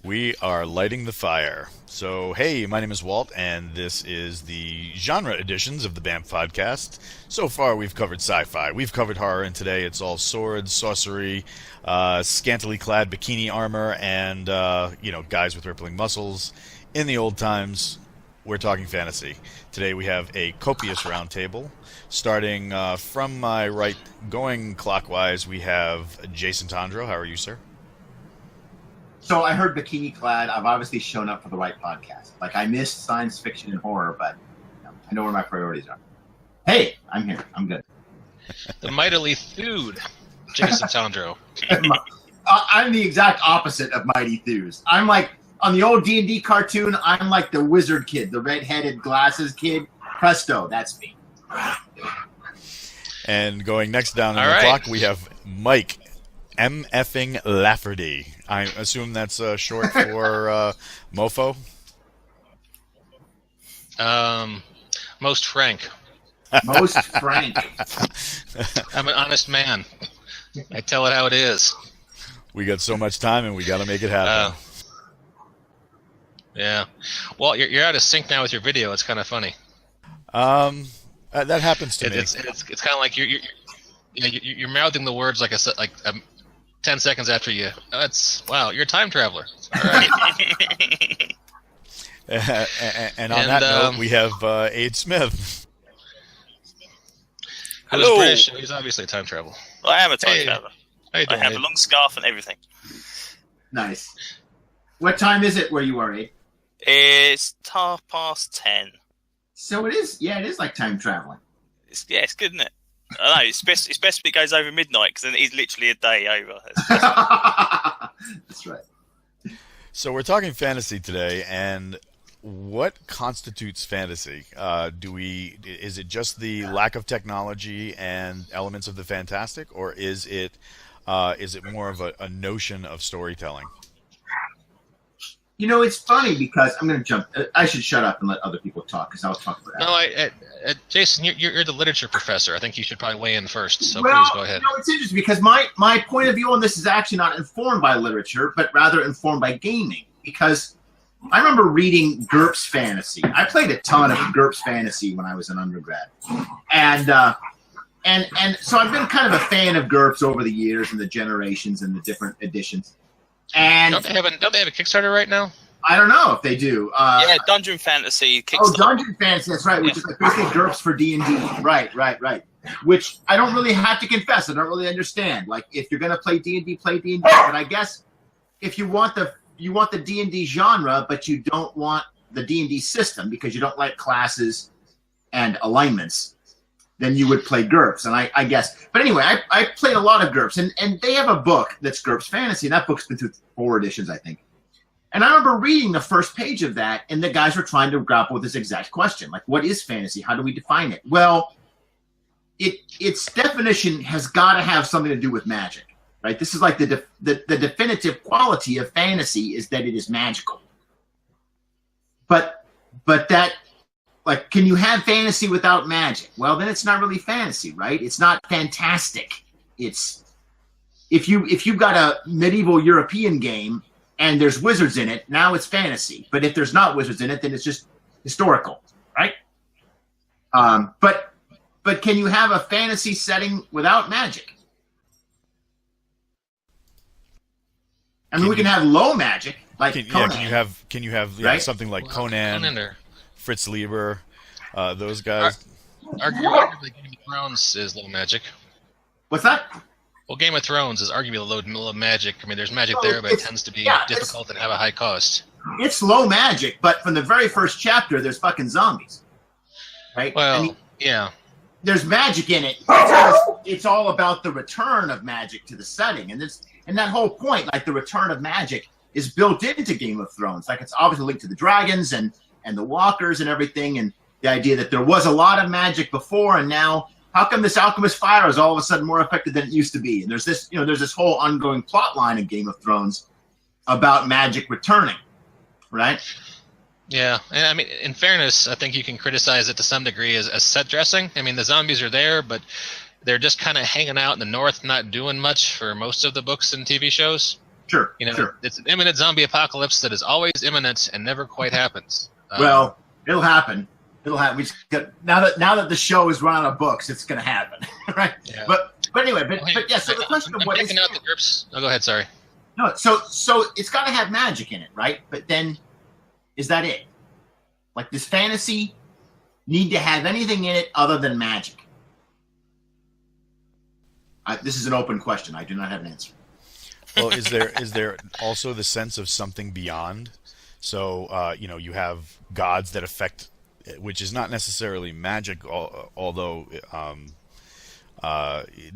We are lighting the fire. So, hey, my name is Walt, and this is the genre editions of the Bamf podcast. So far, we've covered sci-fi, we've covered horror, and today it's all swords, sorcery, scantily clad bikini armor, and guys with rippling muscles. In the old times, we're talking fantasy. Today we have a copious roundtable. Starting from my right, going clockwise, we have Jason Tondro. How are you, sir? So I heard bikini clad. I've obviously shown up for the right podcast. Like, I missed science fiction and horror, but I know where my priorities are. Hey, I'm here. I'm good. The mightily thewed Jason Tondro. I'm the exact opposite of Mighty Thews. I'm like, on the old D&D cartoon, I'm like the wizard kid, the red-headed glasses kid. Presto, that's me. And going next down on the clock, we have Mike M.F.ing Lafferty. I assume that's short for mofo? Most frank. Most frank. I'm an honest man. I tell it how it is. We got so much time, and we got to make it happen. Yeah. Well, you're out of sync now with your video. It's kind of funny. That happens to me. It's kind of like you're mouthing the words like 10 seconds after you. Wow, you're a time traveler. All right. and on that note, we have Aid Smith. Hello. British, he's obviously a time traveler. Well, I am a time traveler. How you doing, I have Aid? a long scarf and everything. Nice. What time is it where you are, Aid? It's 10:30. So it is. Yeah, it is like time traveling. It's good, isn't it? I know, it's best if it goes over midnight, because then it is literally a day over. That's right. So we're talking fantasy today, and what constitutes fantasy? Is it just the lack of technology and elements of the fantastic, or is it more of a notion of storytelling? You know, it's funny because I'm going to jump. I should shut up and let other people talk because I'll talk forever. No, Jason, you're the literature professor. I think you should probably weigh in first. So well, please go ahead. You know, it's interesting because my point of view on this is actually not informed by literature, but rather informed by gaming. Because I remember reading GURPS Fantasy. I played a ton of GURPS Fantasy when I was an undergrad, and so I've been kind of a fan of GURPS over the years and the generations and the different editions. And don't they have a Kickstarter right now? I don't know if they do. Yeah, Dungeon Fantasy Kickstarter. Oh, Dungeon Fantasy, that's right, which is like basically GURPS for D&D. Right. Which I don't really have to confess, I don't really understand. Like, if you're going to play D&D, play D&D. But I guess if you want the D&D genre, but you don't want the D&D system because you don't like classes and alignments, then you would play GURPS, and I guess. But anyway, I played a lot of GURPS, and they have a book that's GURPS Fantasy, and that book's been through 4 editions, I think. And I remember reading the first page of that, and the guys were trying to grapple with this exact question. Like, what is fantasy? How do we define it? Well, its definition has got to have something to do with magic, right? This is like the definitive quality of fantasy is that it is magical. But that... Like, can you have fantasy without magic? Well, then it's not really fantasy, right? It's not fantastic. It's if you've got a medieval European game and there's wizards in it, now it's fantasy. But if there's not wizards in it, then it's just historical, right? But can you have a fantasy setting without magic? I mean, we can have low magic, like Conan. Can you have right? something like Conan Fritz Lieber, those guys? Arguably, Game of Thrones is low magic. What's that? Well, Game of Thrones is arguably low magic. I mean, there's magic there, but it tends to be difficult and have a high cost. It's low magic, but from the very first chapter, there's fucking zombies, right? Well, yeah. There's magic in it. It's all about the return of magic to the setting, and that whole point, like the return of magic, is built into Game of Thrones. Like, it's obviously linked to the dragons and the walkers and everything, and the idea that there was a lot of magic before, and now how come this alchemist fire is all of a sudden more effective than it used to be? And there's this whole ongoing plot line in Game of Thrones about magic returning, right? Yeah, and I mean, in fairness, I think you can criticize it to some degree as set dressing. I mean, the zombies are there, but they're just kind of hanging out in the north, not doing much for most of the books and TV shows. Sure. You know, sure. it's an imminent zombie apocalypse that is always imminent and never quite happens. Well, it'll happen. It'll happen. We just got, now that the show is run out of books, it's going to happen, right? Yeah. But anyway, but yeah. So the question of what is out the GURPS. Oh, go ahead. Sorry. no. So it's got to have magic in it, right? But then, is that it? Like, does fantasy need to have anything in it other than magic? This is an open question. I do not have an answer. Well, is there also the sense of something beyond? So you have gods that affect, which is not necessarily magic, although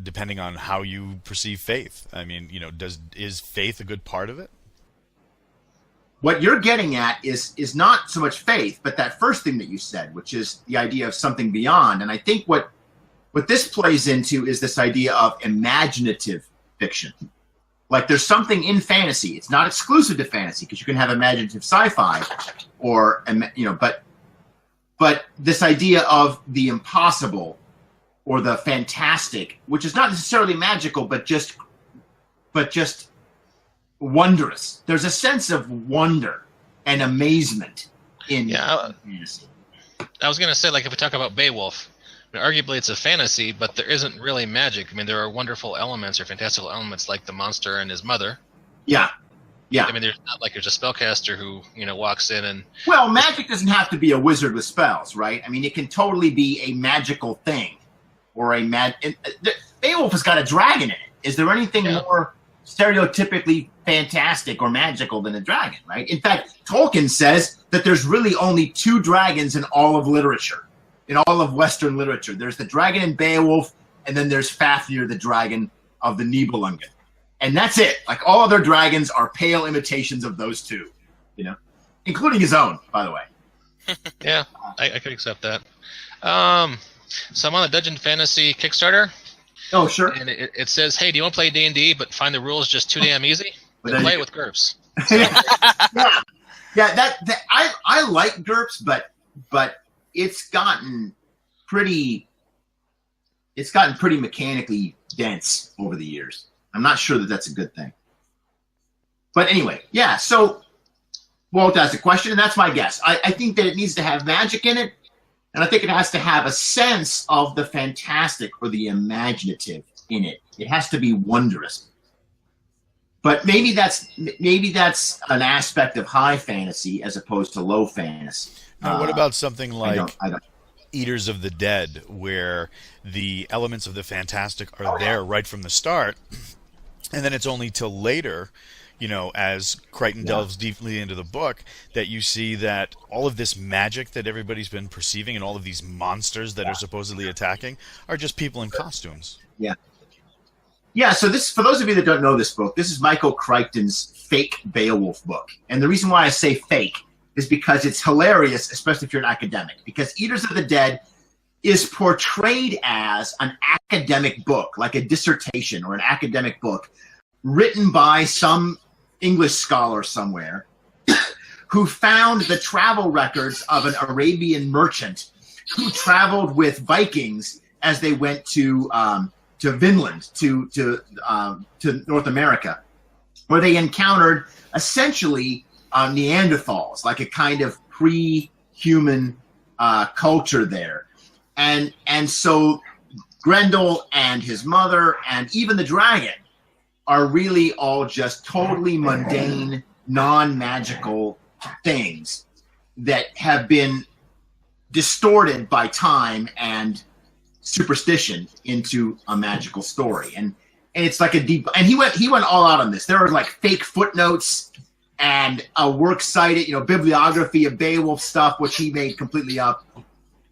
depending on how you perceive faith. I mean, is faith a good part of it? What you're getting at is not so much faith, but that first thing that you said, which is the idea of something beyond. And I think what this plays into is this idea of imaginative fiction. Like, there's something in fantasy. It's not exclusive to fantasy, because you can have imaginative sci-fi, or but this idea of the impossible or the fantastic, which is not necessarily magical, but just wondrous. There's a sense of wonder and amazement in fantasy. I was going to say, like, if we talk about Beowulf, I mean, arguably it's a fantasy, but there isn't really magic. I mean, there are wonderful elements or fantastical elements like the monster and his mother. Yeah. Yeah. I mean, there's not like there's a spellcaster who, walks in and... Well, magic doesn't have to be a wizard with spells, right? I mean, it can totally be a magical thing. Or Beowulf has got a dragon in it. Is there anything more stereotypically fantastic or magical than a dragon, right? In fact, Tolkien says that there's really only 2 dragons in all of literature. In all of Western literature. There's the dragon in Beowulf, and then there's Fafnir, the dragon of the Nibelungen. And that's it. Like, all other dragons are pale imitations of those 2, including his own, by the way. Yeah, I could accept that. So I'm on the Dungeon Fantasy Kickstarter. Oh, sure. And it says, hey, do you want to play D&D, but find the rules just too damn easy? Then play it with GURPS. Yeah, I like GURPS, but it's gotten pretty mechanically dense over the years. I'm not sure that that's a good thing. But anyway, yeah, so Walt asked a question, and that's my guess. I think that it needs to have magic in it, and I think it has to have a sense of the fantastic or the imaginative in it. It has to be wondrous. But maybe that's an aspect of high fantasy as opposed to low fantasy. Now, what about something like I don't. Eaters of the Dead, where the elements of the fantastic are there right from the start, and then it's only till later, as Crichton delves deeply into the book, that you see that all of this magic that everybody's been perceiving and all of these monsters that are supposedly attacking are just people in costumes. Yeah. Yeah, so this, for those of you that don't know this book, this is Michael Crichton's fake Beowulf book. And the reason why I say fake is because it's hilarious, especially if you're an academic, because Eaters of the Dead is portrayed as an academic book, like a dissertation or an academic book written by some English scholar somewhere who found the travel records of an Arabian merchant who traveled with Vikings as they went to Vinland, to North America, where they encountered essentially Neanderthals, like a kind of pre-human culture there. And so Grendel and his mother and even the dragon are really all just totally mundane, non-magical things that have been distorted by time and superstition into a magical story. And it's like a deep, and he went all out on this. There are like fake footnotes and a works cited, bibliography of Beowulf stuff, which he made completely up.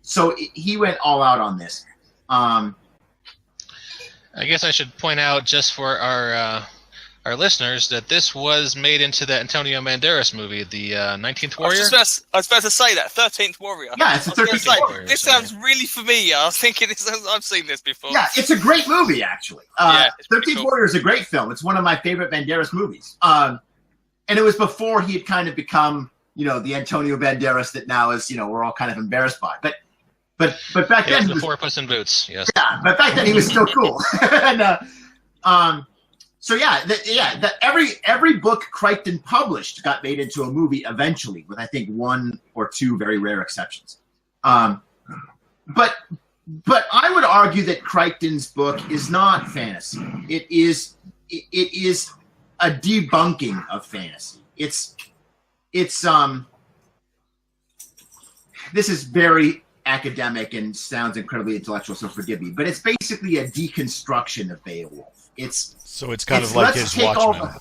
So he went all out on this. I guess I should point out, just for our listeners, that this was made into the Antonio Banderas movie, the 19th Warrior. I was about to say that 13th Warrior. Yeah, it's the 13th Warrior. This sounds really familiar. I was thinking I've seen this before. Yeah, it's a great movie, actually. 13th cool. Warrior is a great film. It's one of my favorite Banderas movies. And it was before he had kind of become, the Antonio Banderas that now is, we're all kind of embarrassed by. But back then, before Puss in Boots. Yes. Yeah, but back then he was still cool. And So every book Crichton published got made into a movie eventually, with I think one or two very rare exceptions. But I would argue that Crichton's book is not fantasy. It is a debunking of fantasy. It's this is very academic and sounds incredibly intellectual, so forgive me. But it's basically a deconstruction of Beowulf. It's kind of like his Watchmen.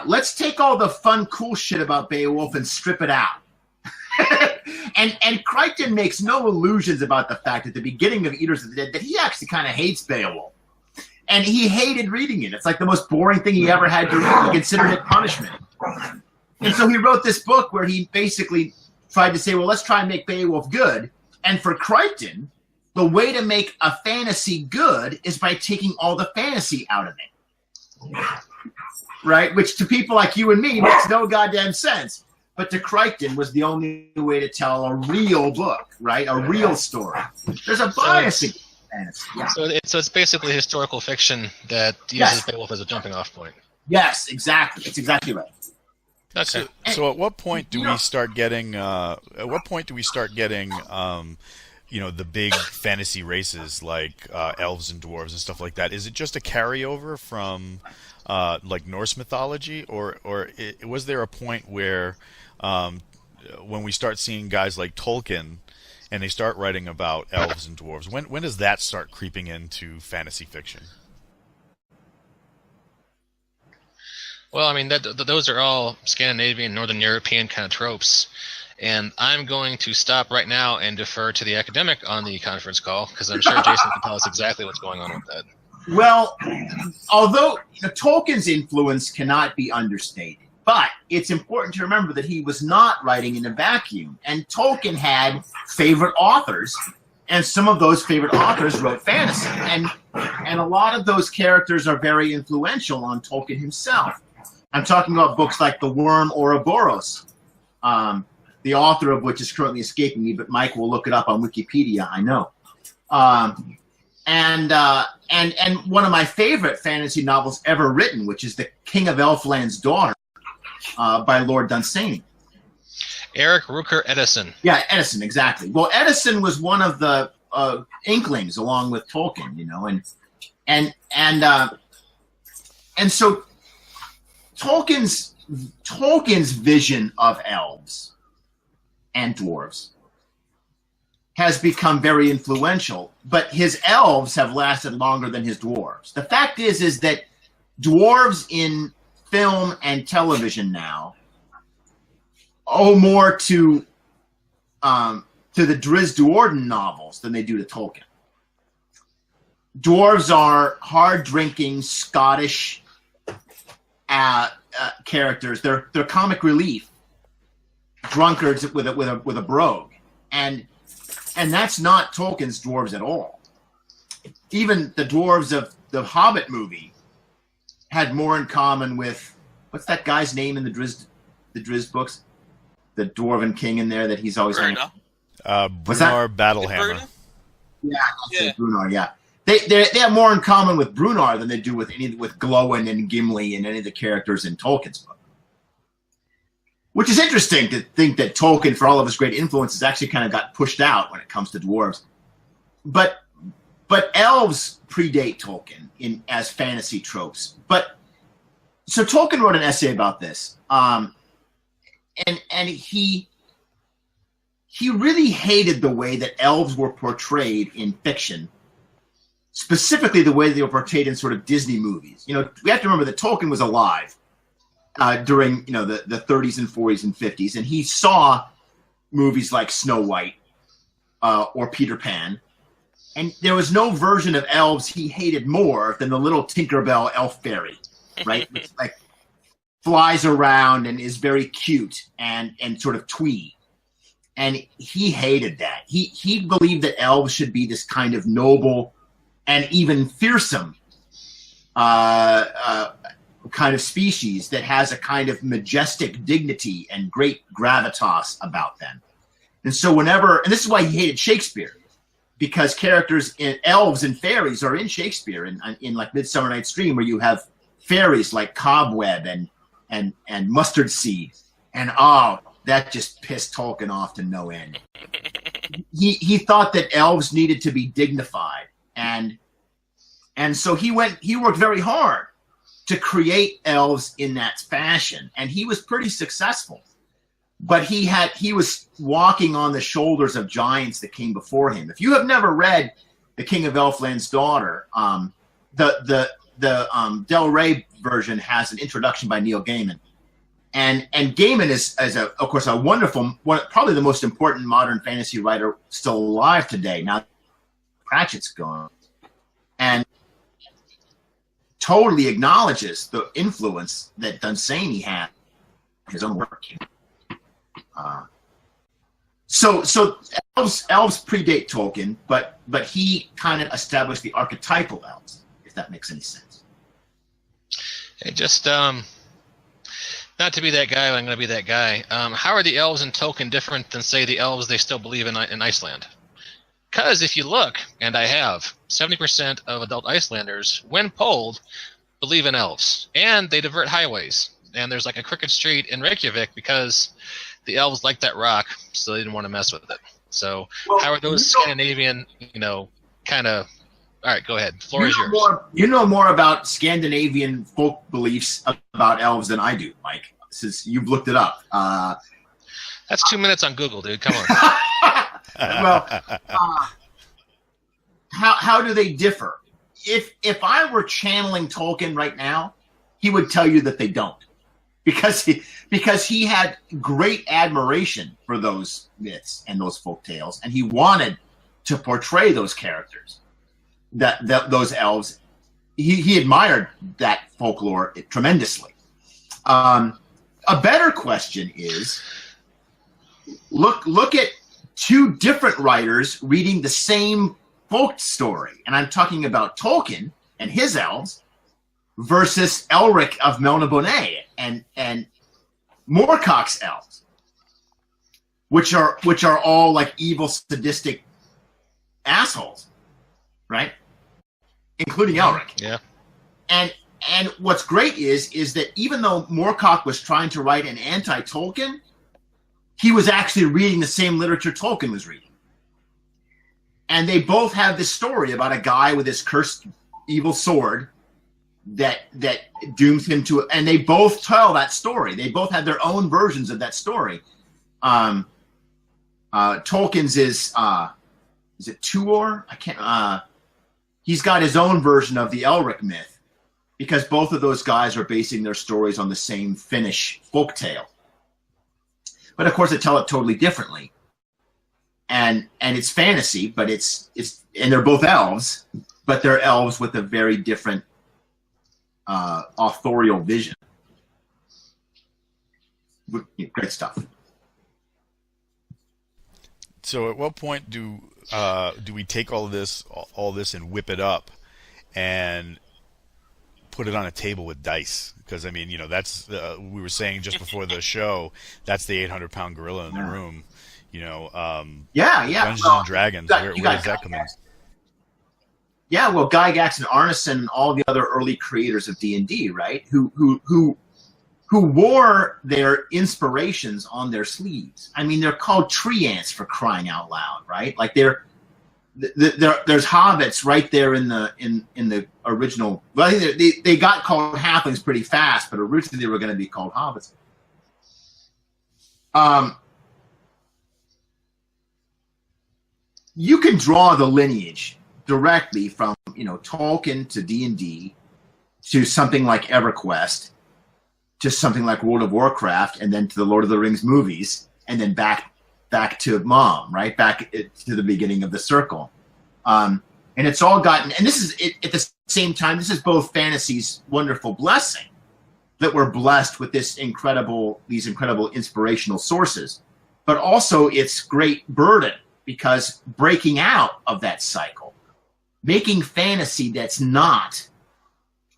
Let's take all the fun, cool shit about Beowulf and strip it out. and Crichton makes no illusions about the fact at the beginning of Eaters of the Dead that he actually kind of hates Beowulf. And he hated reading it. It's like the most boring thing he ever had to read. He considered it punishment. And so he wrote this book where he basically tried to say, well, let's try and make Beowulf good. And for Crichton, the way to make a fantasy good is by taking all the fantasy out of it. Right? Which to people like you and me makes no goddamn sense. But to Crichton was the only way to tell a real book, right? A real story. There's a bias in fantasy. Yeah. So it's basically historical fiction that uses Beowulf as a jumping off point. Yes, exactly. It's exactly right. Okay. So at what point do we start getting? The big fantasy races like elves and dwarves and stuff like that? Is it just a carryover from like Norse mythology, or was there a point where when we start seeing guys like Tolkien and they start writing about elves and dwarves, when does that start creeping into fantasy fiction? Well, I mean, those are all Scandinavian, Northern European kind of tropes. And I'm going to stop right now and defer to the academic on the conference call, because I'm sure Jason can tell us exactly what's going on with that. Well, although Tolkien's influence cannot be understated, but it's important to remember that he was not writing in a vacuum. And Tolkien had favorite authors, and some of those favorite authors wrote fantasy. And a lot of those characters are very influential on Tolkien himself. I'm talking about books like The Worm Ouroboros, the author of which is currently escaping me, but Mike will look it up on Wikipedia, I know. And one of my favorite fantasy novels ever written, which is The King of Elfland's Daughter by Lord Dunsany. Eric Rooker Edison. Yeah, Edison, exactly. Well, Edison was one of the Inklings along with Tolkien, and so Tolkien's vision of elves and dwarves has become very influential, but his elves have lasted longer than his dwarves. The fact is that dwarves in film and television now owe more to the Drizzt Do'Urden novels than they do to Tolkien. Dwarves are hard-drinking Scottish characters. They're comic relief drunkards with a brogue, and that's not Tolkien's dwarves at all. Even the dwarves of the Hobbit movie had more in common with, what's that guy's name in the Drizzt books? The dwarven king in there that he's always Bruno. Brunar Battlehammer. Yeah, Brunar. Yeah, they have more in common with Brunar than they do with Glowin and Gimli and any of the characters in Tolkien's book. Which is interesting to think that Tolkien, for all of his great influences, actually kind of got pushed out when it comes to dwarves. But elves predate Tolkien as fantasy tropes. So Tolkien wrote an essay about this, and he really hated the way that elves were portrayed in fiction, specifically the way they were portrayed in sort of Disney movies. We have to remember that Tolkien was alive during the 30s and 40s and 50s, and he saw movies like Snow White or Peter Pan, and there was no version of elves he hated more than the little Tinkerbell elf fairy, right? Which like flies around and is very cute and sort of twee, and he hated that. He believed that elves should be this kind of noble and even fearsome kind of species that has a kind of majestic dignity and great gravitas about them. And so and this is why he hated Shakespeare, because characters in elves and fairies are in Shakespeare in like Midsummer Night's Dream, where you have fairies like Cobweb and Mustard Seed, and that just pissed Tolkien off to no end. He thought that elves needed to be dignified, and so he worked very hard to create elves in that fashion, and he was pretty successful. But he was walking on the shoulders of giants that came before him. If you have never read The King of Elfland's Daughter, the Del Rey version has an introduction by Neil Gaiman, and Gaiman is of course a wonderful, probably the most important modern fantasy writer still alive today. Now Pratchett's gone, and totally acknowledges the influence that Dunsany had in his own work. So elves predate Tolkien, but he kind of established the archetypal elves, if that makes any sense. Hey, just not to be that guy, but I'm going to be that guy. How are the elves in Tolkien different than, say, the elves they still believe in Iceland? Because if you look, and I have, 70% of adult Icelanders, when polled, believe in elves, and they divert highways. And there's like a crooked street in Reykjavik because the elves like that rock, so they didn't want to mess with it. So how are those Scandinavian, kind of... All right, go ahead. Floor is yours. You know more about Scandinavian folk beliefs about elves than I do, Mike, since you've looked it up. That's 2 minutes on Google, dude. Come on. Well, how do they differ? If I were channeling Tolkien right now, he would tell you that they don't. Because he had great admiration for those myths and those folk tales, and he wanted to portray those characters, those elves. He admired that folklore tremendously. A better question is, look at two different writers reading the same folk story, and I'm talking about Tolkien and his elves versus Elric of Melniboné and Moorcock's elves, which are all like evil, sadistic assholes, right? Including Elric. Yeah. And what's great is that even though Moorcock was trying to write an anti-Tolkien, he was actually reading the same literature Tolkien was reading. And they both have this story about a guy with this cursed evil sword that dooms him to, and they both tell that story. They both have their own versions of that story. Tolkien's is it Tuor? I can't. He's got his own version of the Elric myth, because both of those guys are basing their stories on the same Finnish folktale. But of course, they tell it totally differently. And it's fantasy, but it's and they're both elves, but they're elves with a very different authorial vision. Great stuff. So, at what point do we take all this and whip it up and put it on a table with dice? Because I mean, that's we were saying just before the show. That's the 800-pound gorilla in the room. Yeah. Dungeons and Dragons. Where does that come in? Yeah, well, Gygax and Arneson and all the other early creators of D&D, right? Who wore their inspirations on their sleeves. I mean, they're called tree ants, for crying out loud, right? Like there's hobbits right there in the original. Well, I think they got called halflings pretty fast, but originally they were going to be called hobbits. You can draw the lineage directly from Tolkien to D&D to something like EverQuest to something like World of Warcraft, and then to the Lord of the Rings movies, and then back to Mom, right? Back to the beginning of the circle. And it's all gotten, and this is at the same time, this is both fantasy's wonderful blessing that we're blessed with these incredible inspirational sources, but also its great burden, because breaking out of that cycle, making fantasy that's not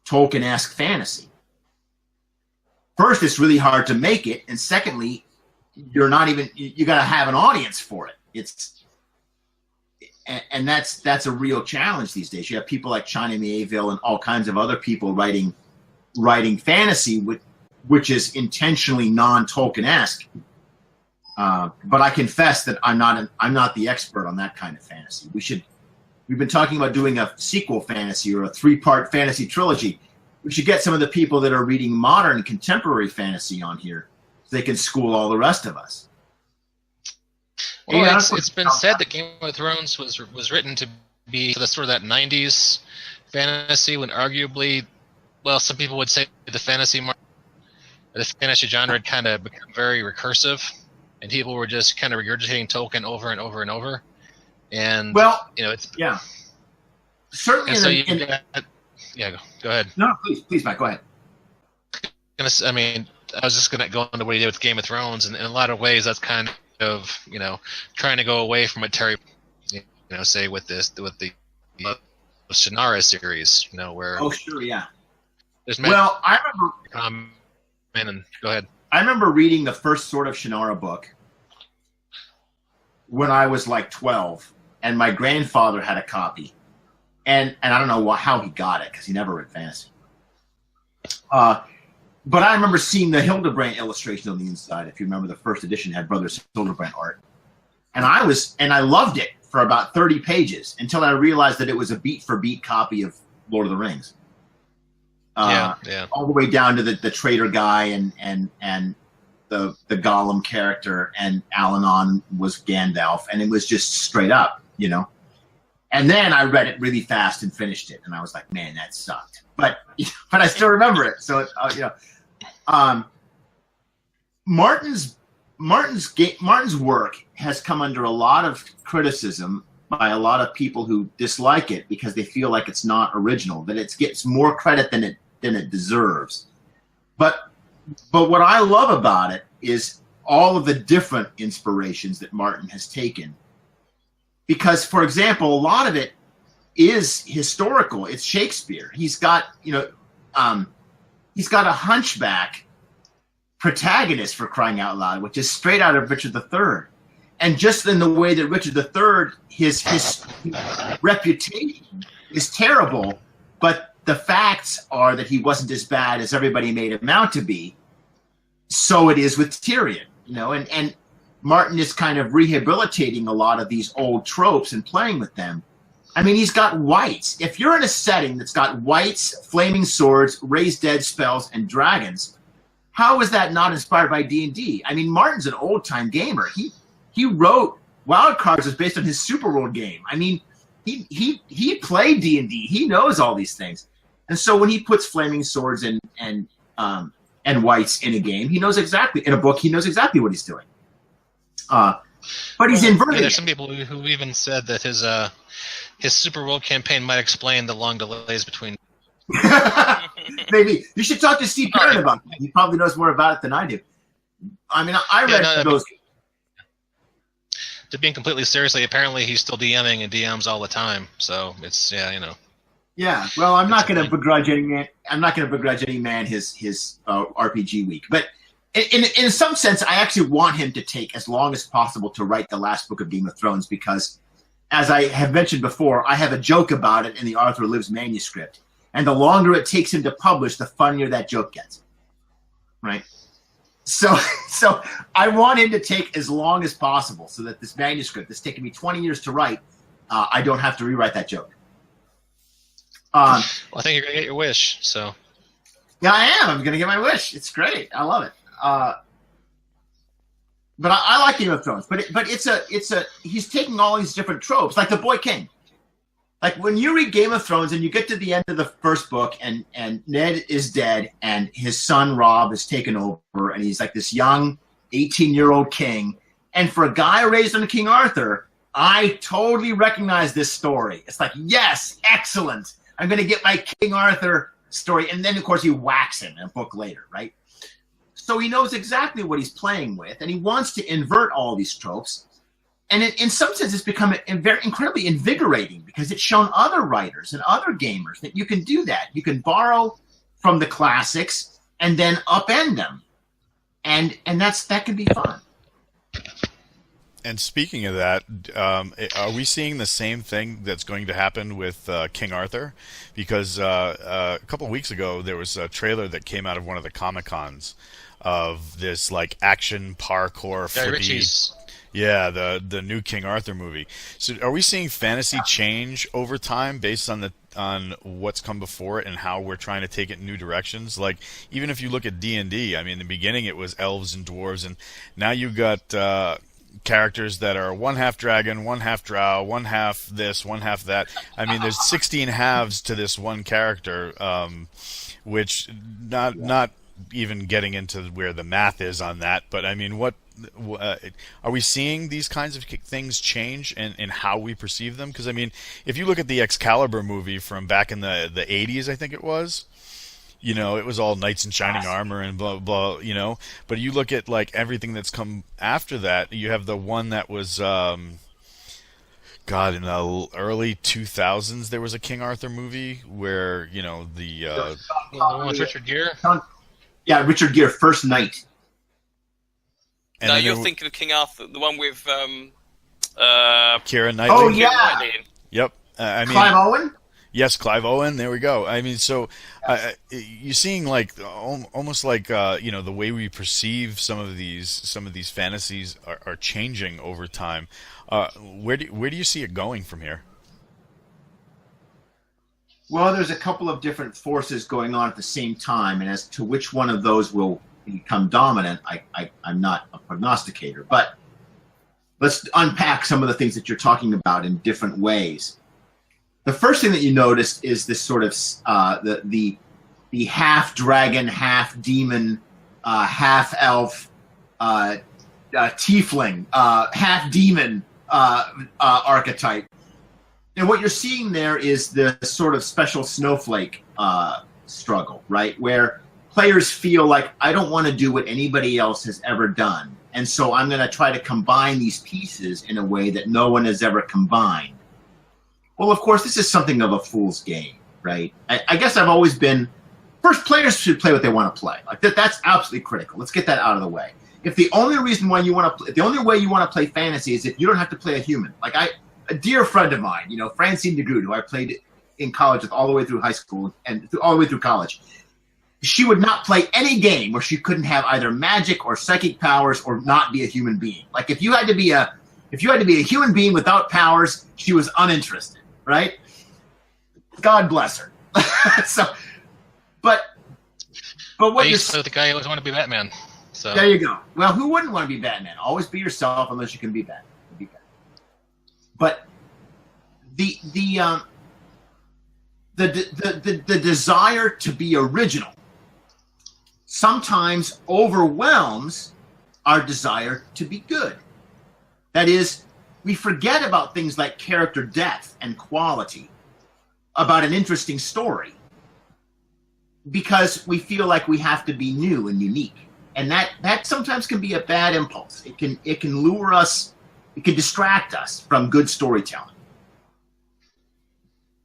Tolkien-esque fantasy. First, it's really hard to make it, and secondly, you got to have an audience for it. and that's a real challenge these days. You have people like China Mieville and all kinds of other people writing fantasy, which is intentionally non-Tolkien-esque. But I confess that I'm not the expert on that kind of fantasy. We've been talking about doing a sequel fantasy or a 3-part fantasy trilogy. We should get some of the people that are reading modern contemporary fantasy on here so they can school all the rest of us. Well, it's been said that Game of Thrones was written to be the sort of that 90s fantasy, when arguably, well, some people would say the fantasy genre had kind of become very recursive, and people were just kind of regurgitating Tolkien over and over and over. And it's certainly. Go ahead. No, please, Mike, go ahead. I mean, I was just going to go into what he did with Game of Thrones, and in a lot of ways, that's kind of trying to go away from what Terry, say with the Shannara series, where there's I remember. Go ahead. I remember reading the first Sword of Shannara book when I was like 12, and my grandfather had a copy, and I don't know how he got it because he never read fantasy. But I remember seeing the Hildebrand illustration on the inside. If you remember, the first edition had Brothers Hildebrand art, and I loved it for about 30 pages until I realized that it was a beat-for-beat copy of Lord of the Rings. All the way down to the traitor guy and the Gollum character, and Alanon was Gandalf, and it was just straight up, And then I read it really fast and finished it, and I was like, man, that sucked. But I still remember it. So Martin's work has come under a lot of criticism by a lot of people who dislike it because they feel like it's not original, that it gets more credit than it deserves. But what I love about it is all of the different inspirations that Martin has taken. Because, for example, a lot of it is historical. It's Shakespeare. He's got a hunchback protagonist, for crying out loud, which is straight out of Richard III. And just in the way that Richard III, his reputation is terrible, but the facts are that he wasn't as bad as everybody made him out to be. So it is with Tyrion, and Martin is kind of rehabilitating a lot of these old tropes and playing with them. I mean, he's got wights. If you're in a setting that's got wights, flaming swords, raised dead spells, and dragons, how is that not inspired by D&D? I mean, Martin's an old-time gamer. He wrote Wild Cards was based on his Superworld game. I mean, he played D&D. He knows all these things. And so when he puts flaming swords and wights in a game, he knows exactly, in a book, he knows exactly what he's doing. But he's inverted. There's some people who even said that his Superworld campaign might explain the long delays between. Maybe you should talk to Steve Perrin about that. He probably knows more about it than I do. I mean, I read those. To being completely seriously, apparently he's still DMing and DMs all the time. So it's Yeah, well, I'm not going to begrudge any man. I'm not going to begrudge any man his RPG week, but in some sense, I actually want him to take as long as possible to write the last book of Game of Thrones because, as I have mentioned before, I have a joke about it in the Arthur Lives manuscript, and the longer it takes him to publish, the funnier that joke gets. Right. So I want him to take as long as possible so that this manuscript that's taken me 20 years to write, I don't have to rewrite that joke. Well, I think you're going to get your wish, so. Yeah, I am. I'm going to get my wish. It's great. I love it. But I like Game of Thrones. But he's taking all these different tropes, like the Boy King. Like when you read Game of Thrones and you get to the end of the first book and Ned is dead and his son Robb has taken over and he's like this young 18-year-old king. And for a guy raised under King Arthur, I totally recognize this story. It's like, yes, excellent. I'm going to get my King Arthur story. And then, of course, you wax him in a book later, right? So he knows exactly what he's playing with, and he wants to invert all these tropes. And in some sense, it's become very incredibly invigorating because it's shown other writers and other gamers that you can do that. You can borrow from the classics and then upend them. And that can be fun. And speaking of that, are we seeing the same thing that's going to happen with King Arthur? Because a couple of weeks ago, there was a trailer that came out of one of the Comic Cons of this like action parkour Guy flippy. Ritchie's. Yeah, the new King Arthur movie. So, are we seeing fantasy change over time based on what's come before it and how we're trying to take it in new directions? Like, even if you look at D&D, I mean, in the beginning it was elves and dwarves, and now you've got characters that are one half dragon, one half drow, one half this, one half that. I mean, there's 16 halves to this one character, which not even getting into where the math is on that. But I mean, what are we seeing these kinds of things change in how we perceive them? Because I mean, if you look at the Excalibur movie from back in the 80s, I think it was. You know, it was all knights in shining armor and blah, blah, you know. But you look at, like, everything that's come after that. You have the one that was, God, in the early 2000s, there was a King Arthur movie where, you know, the one with Richard Gere? Yeah, Richard Gere, First Knight. and No, then you're there thinking of King Arthur, the one with Keira Knightley. Oh, yeah. Yep. I mean, Clive Owen? yes, Clive Owen. There we go. I mean, so you're seeing like almost like you know, the way we perceive some of these fantasies are changing over time. Where do you see it going from here? Well, there's a couple of different forces going on at the same time, and as to which one of those will become dominant, I'm not a prognosticator. But let's unpack some of the things that you're talking about in different ways. The first thing that you noticed is this sort of the half dragon, half demon, half elf, tiefling, half demon archetype. And what you're seeing there is the sort of special snowflake struggle, right? Where players feel like, I don't want to do what anybody else has ever done. And so I'm going to try to combine these pieces in a way that no one has ever combined. Well, of course, this is something of a fool's game, right? I guess I've always been, first, players should play what they want to play. Like that's absolutely critical. Let's get that out of the way. If the only reason why you want to, the only way you want to play fantasy is if you don't have to play a human. Like a dear friend of mine, you know, Francine DeGroot, who I played in college with all the way through high school and all the way through college. She would not play any game where she couldn't have either magic or psychic powers or not be a human being. Like if you had to be a human being without powers, she was uninterested, right? God bless her. But what you're the guy who always wanted to be Batman. So there you go. Well, who wouldn't want to be Batman? Always be yourself, unless you can be Batman. But the desire to be original sometimes overwhelms our desire to be good. That is, we forget about things like character depth and quality, about an interesting story, because we feel like we have to be new and unique. And that sometimes can be a bad impulse. It can lure us, it can distract us from good storytelling.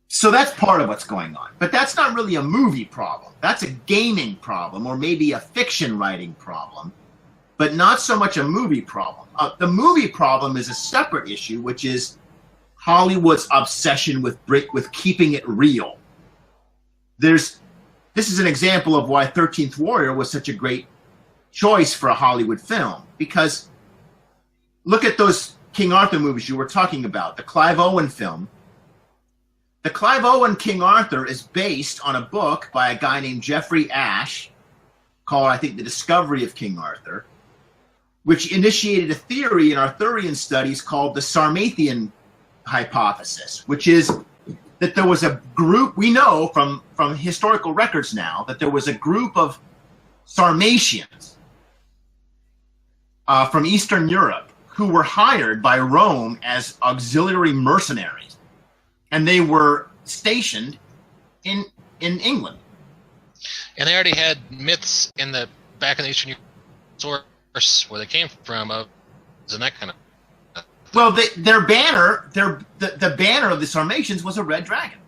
So that's part of what's going on. But that's not really a movie problem. That's a gaming problem, or maybe a fiction writing problem, but not so much a movie problem. The movie problem is a separate issue, which is Hollywood's obsession with keeping it real. This is an example of why 13th Warrior was such a great choice for a Hollywood film, because look at those King Arthur movies you were talking about, the Clive Owen film. The Clive Owen King Arthur is based on a book by a guy named Jeffrey Ashe called, I think, The Discovery of King Arthur, which initiated a theory in Arthurian studies called the Sarmathian hypothesis, which is that there was a group, we know from historical records now, that there was a group of Sarmatians from Eastern Europe who were hired by Rome as auxiliary mercenaries. And they were stationed in England. And they already had myths in the back in the Eastern source where they came from, and that kind of. Well, their banner, the banner of the Sarmatians was a red dragon,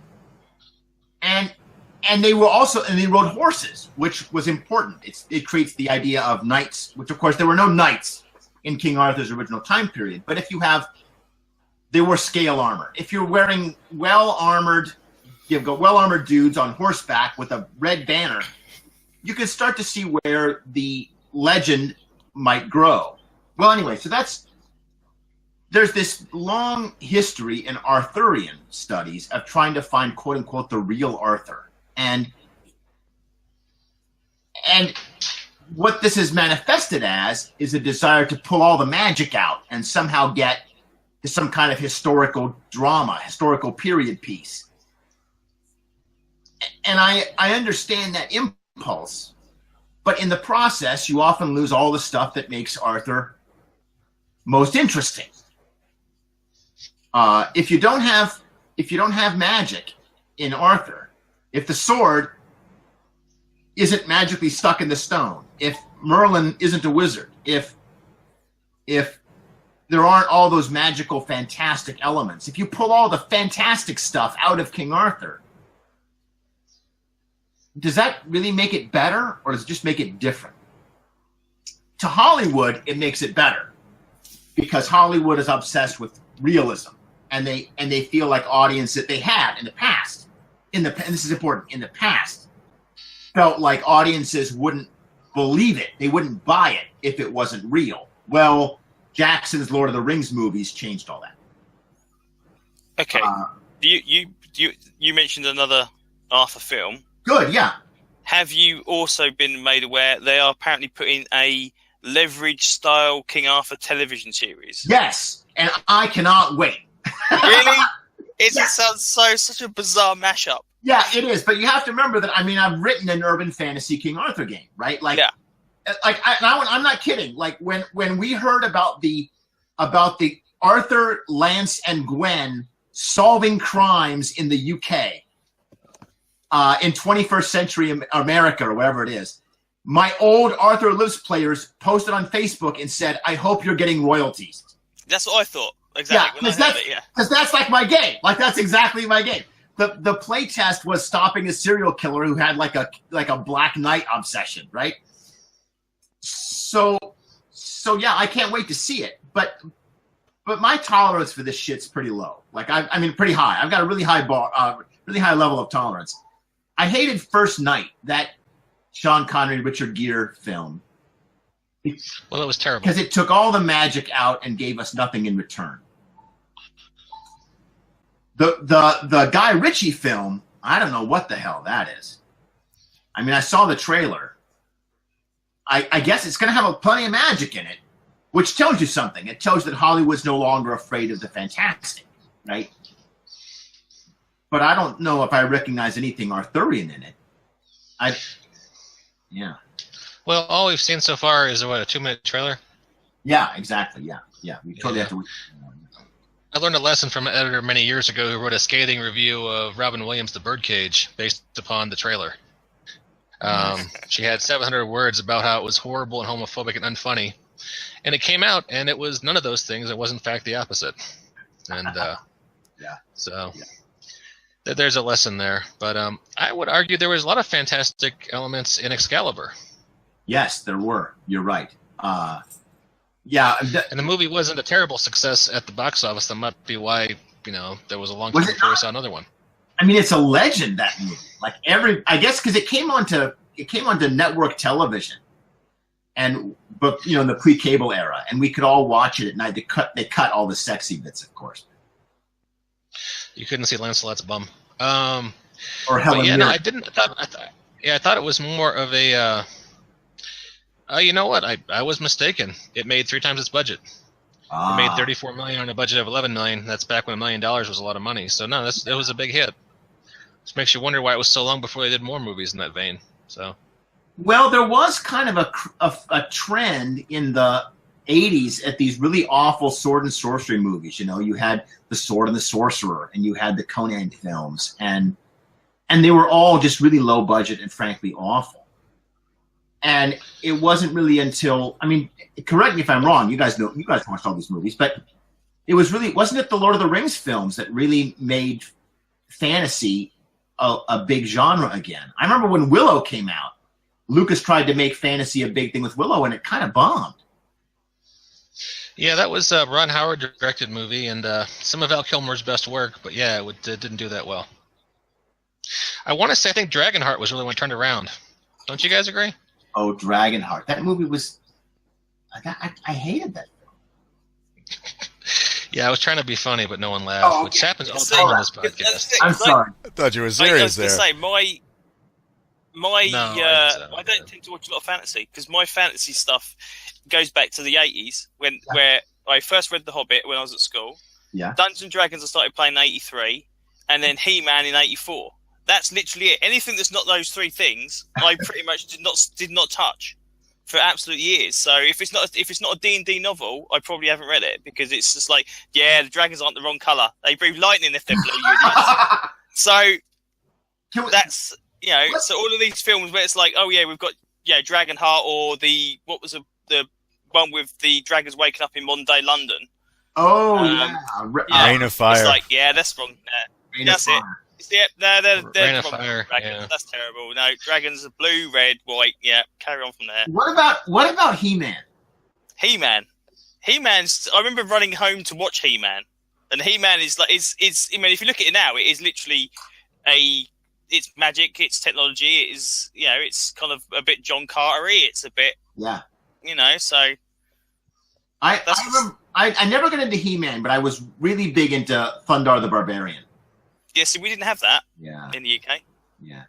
and they were also, and they rode horses, which was important. It creates the idea of knights, which of course there were no knights in King Arthur's original time period. But if you have, they wore scale armor. If you're wearing well-armored dudes on horseback with a red banner, you can start to see where the legend might grow. Well, anyway, so there's this long history in Arthurian studies of trying to find, quote unquote, the real Arthur. And what this is manifested as is a desire to pull all the magic out and somehow get to some kind of historical drama, historical period piece. And I understand that impulse, but in the process, you often lose all the stuff that makes Arthur most interesting. If you don't have magic in Arthur, if the sword isn't magically stuck in the stone, if Merlin isn't a wizard, if there aren't all those magical, fantastic elements, if you pull all the fantastic stuff out of King Arthur, does that really make it better, or does it just make it different? To Hollywood, it makes it better, because Hollywood is obsessed with realism, and they feel like audiences they had in the past, and this is important, in the past, felt like audiences wouldn't believe it, they wouldn't buy it if it wasn't real. Well, Jackson's Lord of the Rings movies changed all that. Okay, you mentioned another Arthur film. Good, yeah. Have you also been made aware they are apparently putting a Leverage-style King Arthur television series? Yes, and I cannot wait. Really? It sounds such a bizarre mashup. Yeah, it is. But you have to remember that, I mean, I've written an urban fantasy King Arthur game, right? Like, yeah. I'm not kidding. Like when we heard about the Arthur, Lance, and Gwen solving crimes in the UK in 21st century America or whatever it is, my old Arthur Lives players posted on Facebook and said, "I hope you're getting royalties." That's what I thought. Exactly. Yeah, because that's like my game. Like that's exactly my game. The play test was stopping a serial killer who had like a Black Knight obsession, right? So yeah, I can't wait to see it. But my tolerance for this shit's pretty low. Like I mean pretty high. I've got a really high level of tolerance. I hated First Night, that Sean Connery, Richard Gere film. Well, it was terrible because it took all the magic out and gave us nothing in return. The Guy Ritchie film, I don't know what the hell that is. I mean, I saw the trailer. I guess it's going to have plenty of magic in it, which tells you something. It tells you that Hollywood's no longer afraid of the fantastic, right? But I don't know if I recognize anything Arthurian in it. Yeah. Well, all we've seen so far is, what, a 2-minute trailer? Yeah, exactly. Yeah. We totally have to. I learned a lesson from an editor many years ago who wrote a scathing review of Robin Williams' The Birdcage based upon the trailer. She had 700 words about how it was horrible and homophobic and unfunny. And it came out, and it was none of those things. It was, in fact, the opposite. And there's a lesson there. But I would argue there was a lot of fantastic elements in Excalibur. Yes, there were. You're right. And the movie wasn't a terrible success at the box office. That might be why, there was a long time before we saw another one. I mean, it's a legend, that movie. Like I guess because it came onto network television, but in the pre-cable era, and we could all watch it at night. They cut all the sexy bits, of course. You couldn't see Lancelot's bum. Or Helen Mirren. No, I didn't. I thought it was more of a. You know what? I was mistaken. It made 3 times its budget. It made $34 million on a budget of $11 million. That's back when $1 million was a lot of money. So no, it was a big hit. Which makes you wonder why it was so long before they did more movies in that vein. So. Well, there was kind of a trend in the 80s at these really awful sword and sorcery movies. You had The Sword and the Sorcerer, and you had the Conan films, and they were all just really low budget and frankly awful. And it wasn't really until, correct me if I'm wrong, you guys watched all these movies, but wasn't it the Lord of the Rings films that really made fantasy a big genre again? I remember when Willow came out, Lucas tried to make fantasy a big thing with Willow, and it kind of bombed. Yeah, that was a Ron Howard directed movie, and some of Val Kilmer's best work. But yeah, it didn't do that well. I want to say I think Dragonheart was really what turned around. Don't you guys agree? Oh, Dragonheart. That movie was. I hated that. Yeah, I was trying to be funny, but no one laughed, Oh, okay. which happens all the time on this podcast. I'm sorry. I thought you were I serious was going to there. say I don't tend to watch a lot of fantasy because my fantasy stuff goes back to the 80s where I first read The Hobbit when I was at school. Yeah. Dungeons and Dragons I started playing in 83, and then He-Man in 84. That's literally it. Anything that's not those three things, I pretty much did not touch for absolute years. So if it's not a D&D novel, I probably haven't read it because it's just like, yeah, the dragons aren't the wrong color. They breathe lightning if they're blue. You idiots. So that's so all of these films where it's like, oh yeah, we've got Dragonheart or the one with the dragons waking up in modern day London. Oh Rain of Fire. It's like, yeah, that's wrong. That's it. Fire. They're Rain of wrong. Fire. Dragons. Yeah. That's terrible. No, dragons are blue, red, white. Yeah, carry on from there. What about He-Man? He-Man's. I remember running home to watch He-Man, and He-Man is like it's. I mean, if you look at it now, it is literally it's magic, it's technology, it is it's kind of a bit John Carter-y. It's a bit so. I never got into He-Man, but I was really big into Thundar the Barbarian. Yeah, see, we didn't have that in the UK. Yeah.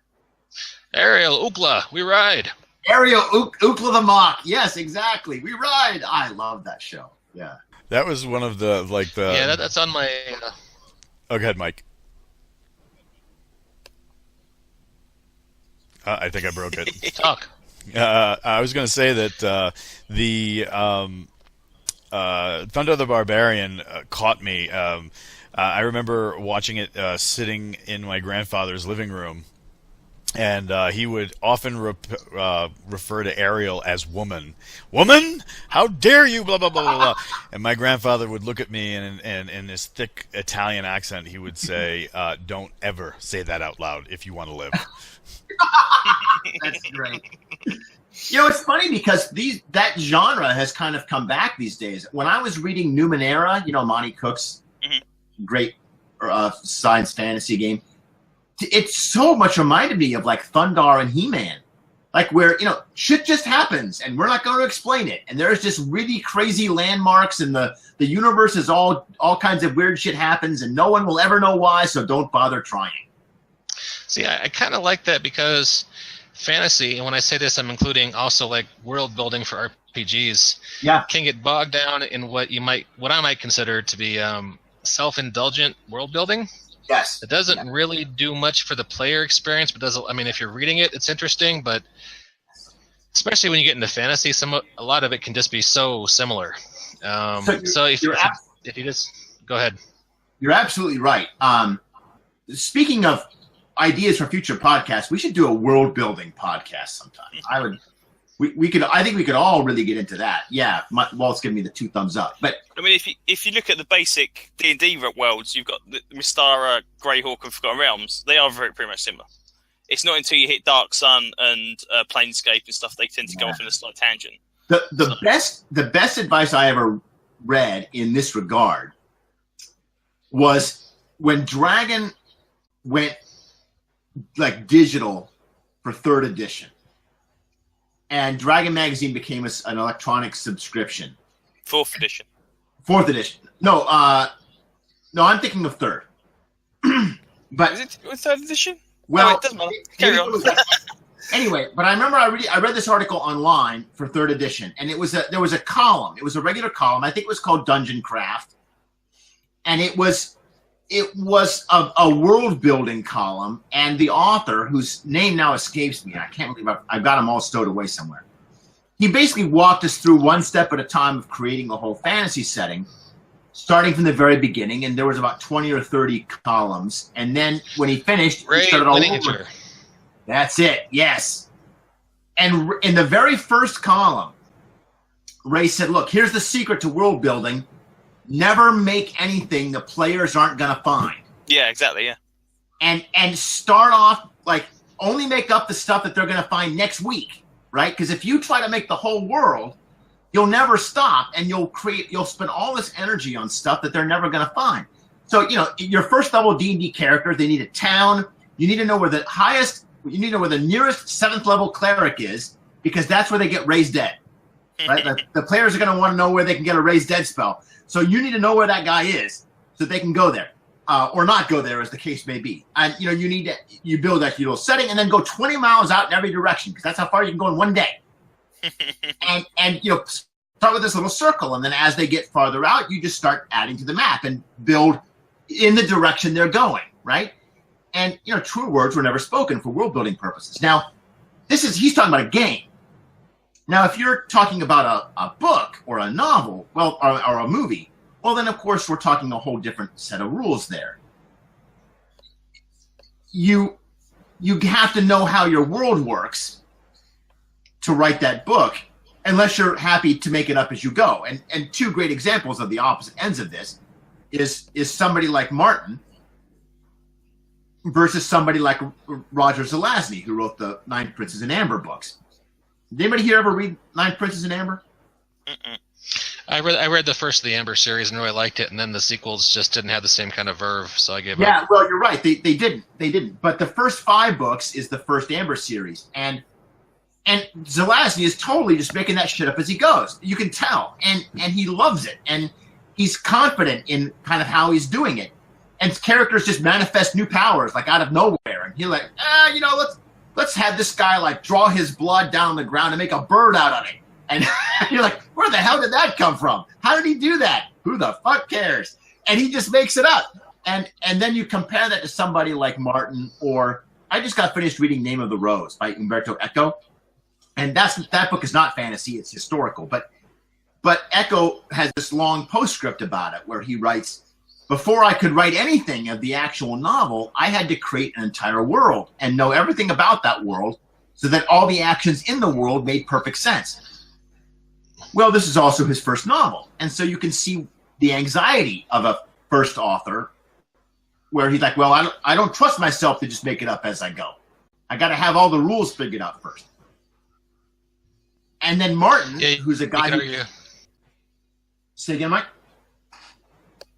Ariel, Ookla, we ride. Ariel, Ookla the Mock. Yes, exactly. We ride. I love that show. Yeah. That was one of the Yeah, that's on my. Oh, go ahead, Mike. I think I broke it. Talk. I was going to say that the Thunder the Barbarian caught me. I remember watching it sitting in my grandfather's living room, and he would often refer to Ariel as woman. Woman? How dare you? Blah, blah, blah, blah, blah. And my grandfather would look at me, and in his thick Italian accent, he would say, don't ever say that out loud if you want to live. That's great. It's funny because that genre has kind of come back these days. When I was reading Numenera, Monty Cook's great science fantasy game, it so much reminded me of like Thundar and He-Man, like where shit just happens and we're not going to explain it, and there's just really crazy landmarks, and the universe is all kinds of weird shit happens, and no one will ever know why, so don't bother trying. See, I kind of like that because fantasy, and when I say this, I'm including also like world building for RPGs. Yeah, can get bogged down in what I might consider to be self-indulgent world building. Yes, it doesn't really do much for the player experience, but if you're reading it, it's interesting. But especially when you get into fantasy, a lot of it can just be so similar. So if you just go ahead, you're absolutely right. Speaking of ideas for future podcasts, we should do a world building podcast sometime. I think we could all really get into that. Yeah, Walt's giving me the 2 thumbs up. But I mean, if you look at the basic D&D worlds, you've got the Mystara, Greyhawk, and Forgotten Realms. They are pretty much similar. It's not until you hit Dark Sun and Planescape and stuff they tend to go off in a slight tangent. The best advice I ever read in this regard was when Dragon went like digital for 3rd edition. And Dragon Magazine became an electronic subscription. 4th edition. 4th edition. No, I'm thinking of 3rd. But is it 3rd edition? Well, it doesn't matter. Carry on. Anyway, but I remember I read this article online for 3rd edition, and there was a column. It was a regular column. I think it was called Dungeon Craft, and it was a world building column, and the author, whose name now escapes me, I can't believe I've got them all stowed away somewhere. He basically walked us through one step at a time of creating a whole fantasy setting, starting from the very beginning, and there was about 20 or 30 columns, and then when he finished, he started all over. That's it, yes. And in the very first column, Ray said, look, here's the secret to world building. Never make anything the players aren't going to find. Yeah, exactly, yeah. And start off, like, only make up the stuff that they're going to find next week, right? Because if you try to make the whole world, you'll never stop, and you'll spend all this energy on stuff that they're never going to find. So, your first level D&D character, they need a town. You need to know where the nearest 7th level cleric is, because that's where they get raised dead. Right? The players are going to want to know where they can get a raised dead spell. So you need to know where that guy is so they can go there. Or not go there, as the case may be. And, you build that little setting and then go 20 miles out in every direction, because that's how far you can go in one day. and start with this little circle, and then as they get farther out, you just start adding to the map and build in the direction they're going, right? And, true words were never spoken for world building purposes. Now, he's talking about a game. Now, if you're talking about a book or a novel, or a movie, well, then, of course, we're talking a whole different set of rules there. You have to know how your world works to write that book, unless you're happy to make it up as you go. And two great examples of the opposite ends of this is somebody like Martin versus somebody like Roger Zelazny, who wrote the Nine Princes in Amber books. Did anybody here ever read Nine Princes in Amber? Mm-mm. I read the first of the Amber series and really liked it, and then the sequels just didn't have the same kind of verve, so I gave up. Yeah, well, you're right. They didn't. But the first 5 books is the first Amber series, and Zelazny is totally just making that shit up as he goes. You can tell, and he loves it, and he's confident in kind of how he's doing it, and characters just manifest new powers like out of nowhere, and he's like, let's have this guy like draw his blood down on the ground and make a bird out of it. And you're like, where the hell did that come from? How did he do that? Who the fuck cares? And he just makes it up. And then you compare that to somebody like Martin, or I just got finished reading Name of the Rose by Umberto Eco. And that book is not fantasy, it's historical. But Eco has this long postscript about it where he writes, before I could write anything of the actual novel, I had to create an entire world and know everything about that world so that all the actions in the world made perfect sense. Well, this is also his first novel. And so you can see the anxiety of a first author where he's like, well, I don't trust myself to just make it up as I go. I got to have all the rules figured out first. And then Martin, who's a guy who... Say again, Mike?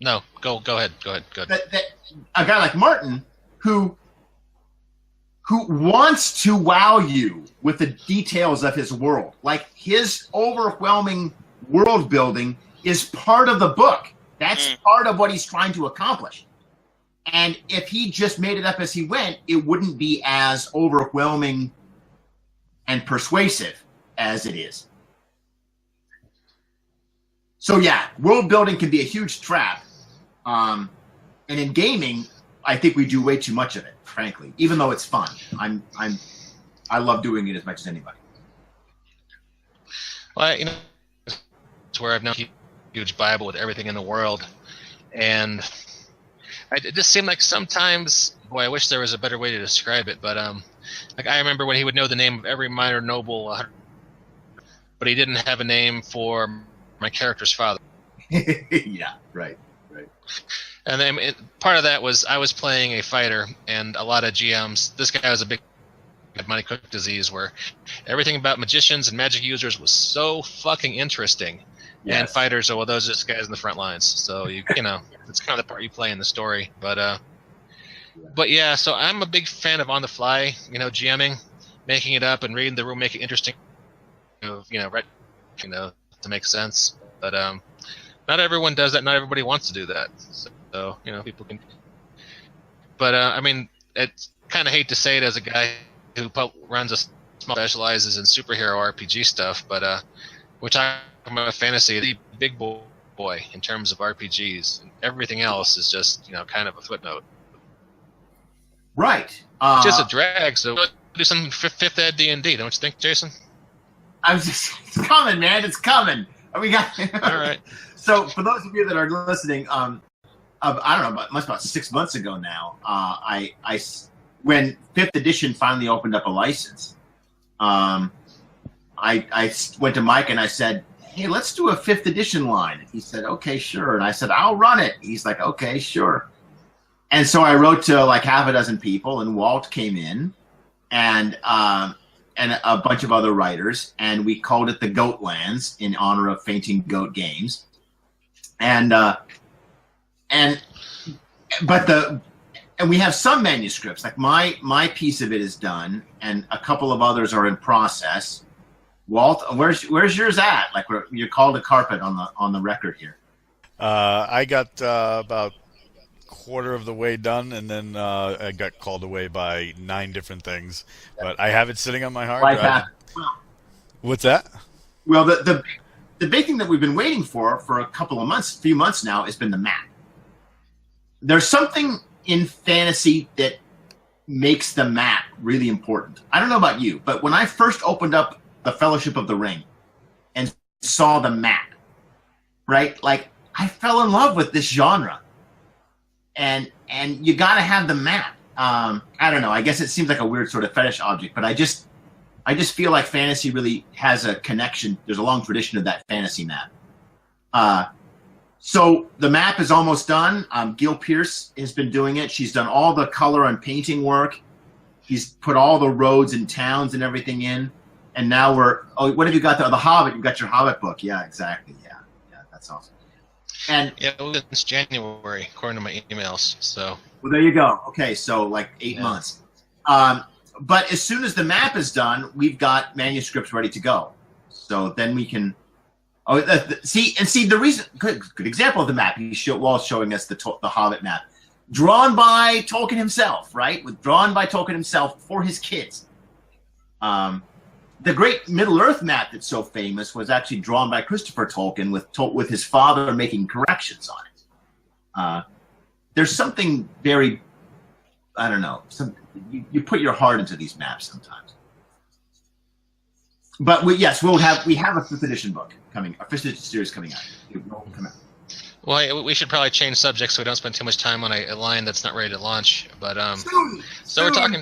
No, go ahead. A guy like Martin who wants to wow you with the details of his world. Like, his overwhelming world building is part of the book. That's part of what he's trying to accomplish. And if he just made it up as he went, it wouldn't be as overwhelming and persuasive as it is. So yeah, world building can be a huge trap. And in gaming, I think we do way too much of it, frankly, even though it's fun. I love doing it as much as anybody. Well, it's where I've known a huge Bible with everything in the world. And it just seemed like sometimes, boy, I wish there was a better way to describe it, but like I remember when he would know the name of every minor noble, but he didn't have a name for my character's father. Yeah, right. And then part of that was I was playing a fighter, and a lot of GMs, this guy was a big money cook disease where everything about magicians and magic users was so fucking interesting. Yes. And fighters are, well, those are just guys in the front lines. So, it's kind of the part you play in the story. But yeah, so I'm a big fan of on the fly, GMing, making it up and reading the room, make it interesting, right, to make sense. But not everyone does that. Not everybody wants to do that. So people can. But I mean, it's kind of hate to say it as a guy who runs a small specializes in superhero RPG stuff, but we're talking about fantasy, the big boy in terms of RPGs. And everything else is just kind of a footnote. Right. It's just a drag. So do some fifth ed D&D, don't you think, Jason? It's coming, man. It's coming. We got. All right. So for those of you that are listening, I don't know, about 6 months ago now, when 5th edition finally opened up a license, I went to Mike and I said, hey, let's do a 5th edition line. And he said, okay, sure. And I said, I'll run it. He's like, okay, sure. And so I wrote to like half a dozen people, and Walt came in, and and a bunch of other writers, and we called it the Goatlands in honor of Fainting Goat Games. And we have some manuscripts. Like my piece of it is done, and a couple of others are in process. Walt, where's yours at? Like you're called a carpet on the record here. I got about quarter of the way done, and then I got called away by 9 different things. But I have it sitting on my hard drive. What's that? Well, the big thing that we've been waiting for a few months now, has been the map. There's something in fantasy that makes the map really important. I don't know about you, but when I first opened up the Fellowship of the Ring and saw the map, right? Like, I fell in love with this genre. And you got to have the map. I don't know. I guess it seems like a weird sort of fetish object, but I just feel like fantasy really has a connection. There's a long tradition of that fantasy map. So the map is almost done. Gil Pierce has been doing it. She's done all the color and painting work. He's put all the roads and towns and everything in. And now what have you got there? The Hobbit. You've got your Hobbit book. Yeah, exactly. Yeah, that's awesome. And yeah, it was since January, according to my emails. So well, there you go. Okay, so like 8 months. But as soon as the map is done, we've got manuscripts ready to go. So then we can see the reason. Good example of the map. Walt's showing us the Hobbit map, drawn by Tolkien himself, right? Drawn by Tolkien himself for his kids. The Great Middle-earth map that's so famous was actually drawn by Christopher Tolkien with his father making corrections on it. There's something very, I don't know, you put your heart into these maps sometimes. But we have a 5th edition book coming, a 5th edition series coming out. It will come out. Well, we should probably change subjects so we don't spend too much time on a line that's not ready to launch. But so we're talking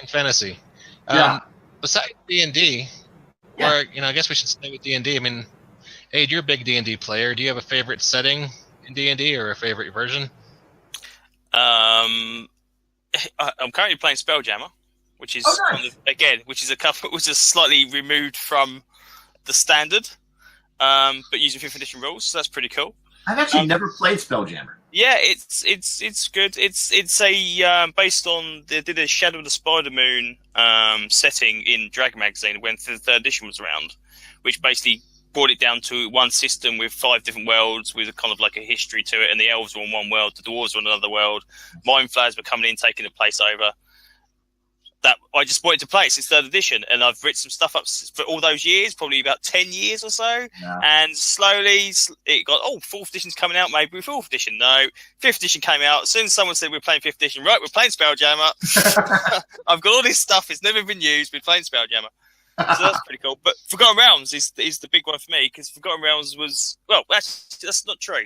fantasy. Besides D&D, or I guess we should stay with D&D. I mean, Aid, you're a big D&D player. Do you have a favorite setting in D&D or a favorite version? I'm currently playing Spelljammer, which is which is slightly removed from the standard, but using 5th edition rules. So that's pretty cool. I've actually never played Spelljammer. Yeah, it's good. It's a based on they did a Shadow of the Spider Moon setting in Dragon Magazine when the 3rd edition was around, which basically brought it down to one system with 5 different worlds with a kind of like a history to it, and the elves were on one world, the dwarves were on another world, mind flayers were coming in, taking the place over. That I just wanted to play it since 3rd edition, and I've written some stuff up for all those years, probably about 10 years or so, and slowly it got, 4th edition's coming out, maybe with 4th edition. No, 5th edition came out. As soon as someone said we're playing 5th edition, right, we're playing Spelljammer. I've got all this stuff, it's never been used, we're playing Spelljammer. So that's pretty cool. But Forgotten Realms is the big one for me, because Forgotten Realms was, well, that's not true.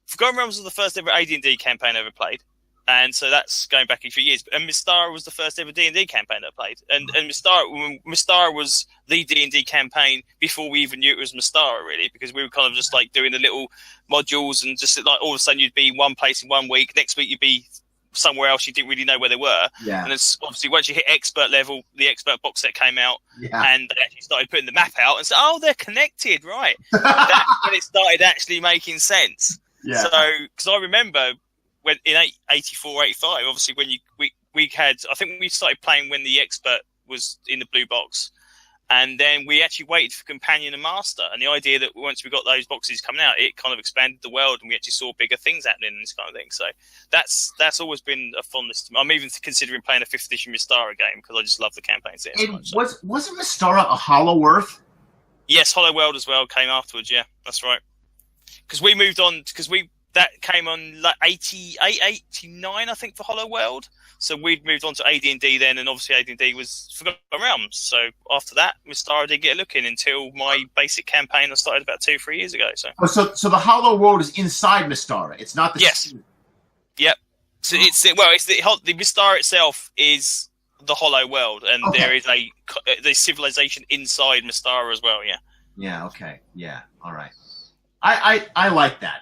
Forgotten Realms was the first ever AD&D campaign I ever played. And so that's going back a few years. And Mystara was the first ever D&D campaign I played. And Mystara was the D&D campaign before we even knew it was Mystara, really, because we were kind of just like doing the little modules and just like all of a sudden you'd be in one place in 1 week. Next week you'd be somewhere else. You didn't really know where they were. Yeah. And it's obviously once you hit expert level, the expert box set came out and they actually started putting the map out and said, they're connected, right? That's when it started actually making sense. Yeah. So, because I remember when in 84, 85, obviously when we had, I think we started playing when the expert was in the blue box, and then we actually waited for companion and master. And the idea that once we got those boxes coming out, it kind of expanded the world, and we actually saw bigger things happening and this kind of thing. So that's always been a fondness to me. I'm even considering playing a 5th edition Mystara game because I just love the campaign so much. Wasn't Mystara a Hollow Earth? Yes, Hollow World as well came afterwards. Yeah, that's right. Because we moved on that came on like 88, 89, I think, for Hollow World. So we'd moved on to AD&D then, and obviously AD&D was Forgotten Realms. So after that, Mystara did get a look in until my basic campaign I started about 2-3 years ago. So the Hollow World is inside Mystara. It's not the Yep. So the Mystara itself is the Hollow World, and there is the civilization inside Mystara as well. Yeah. Yeah. Okay. Yeah. All right. I like that.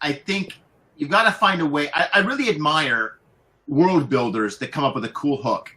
I think you've got to find a way. I really admire world builders that come up with a cool hook.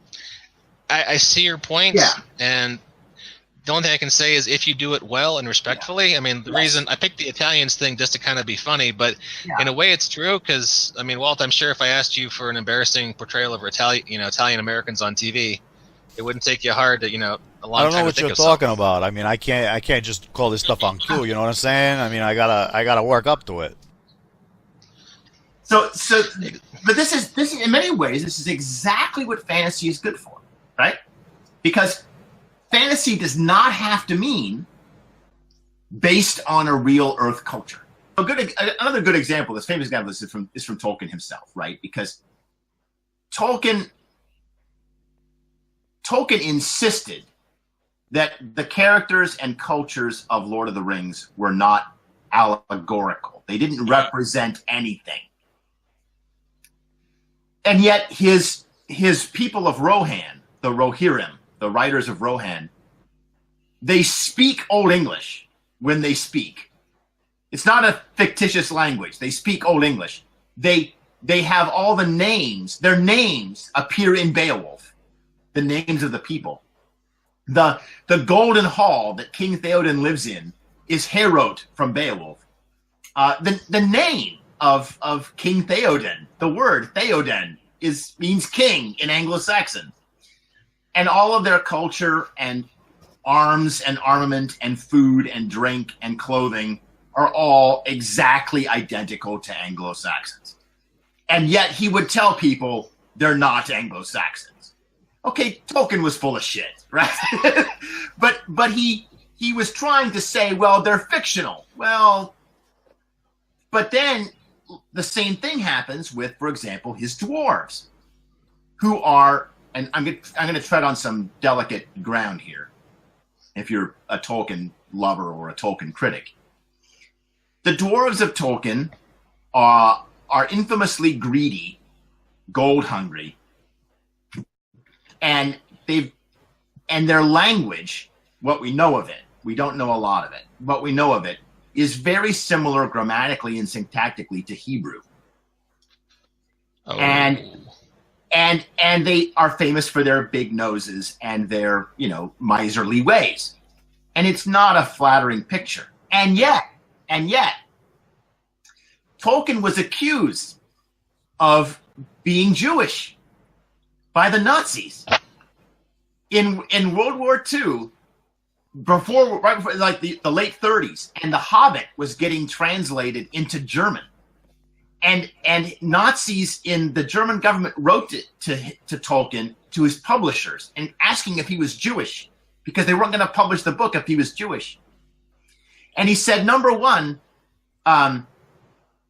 I see your point, Yeah. and the only thing I can say is if you do it well and respectfully. I mean, the reason I picked the Italians thing just to kind of be funny, but in a way it's true because I mean, Walt, I'm sure if I asked you for an embarrassing portrayal of Italian Americans on TV, it wouldn't take you hard to a long I don't time know what to think you're of talking something. about. I mean, I can't just call this stuff on cue. You know what I'm saying? I mean, I gotta work up to it. So, but this is in many ways this is exactly what fantasy is good for, right? Because fantasy does not have to mean based on a real Earth culture. Another good example, this famous example, is from Tolkien himself, right? Because Tolkien insisted that the characters and cultures of Lord of the Rings were not allegorical. They didn't represent anything. And yet his people of Rohan, the Rohirrim, the writers of Rohan, they speak Old English when they speak. It's not a fictitious language. They speak Old English. They have all the names. Their names appear in Beowulf, the names of the people. The Golden Hall that King Theoden lives in is Heorot from Beowulf. The name of King Theoden, the word Theoden, means king in Anglo-Saxon. And all of their culture and arms and armament and food and drink and clothing are all exactly identical to Anglo-Saxons. And yet he would tell people they're not Anglo-Saxons. Okay, Tolkien was full of shit, right? but he was trying to say, well, they're fictional. Well, but then the same thing happens with, for example, his dwarves, who are, and I'm going to tread on some delicate ground here, if you're a Tolkien lover or a Tolkien critic. The dwarves of Tolkien are infamously greedy, gold hungry, and their language, what we know of it, we don't know a lot of it, what we know of it, is very similar grammatically and syntactically to Hebrew. Oh. And they are famous for their big noses and their, miserly ways. And it's not a flattering picture. And yet, Tolkien was accused of being Jewish by the Nazis. In World War II, right before like the late 30s, and The Hobbit was getting translated into German. And Nazis in the German government wrote it to Tolkien, to his publishers, and asking if he was Jewish, because they weren't going to publish the book if he was Jewish. And he said, number one, I'm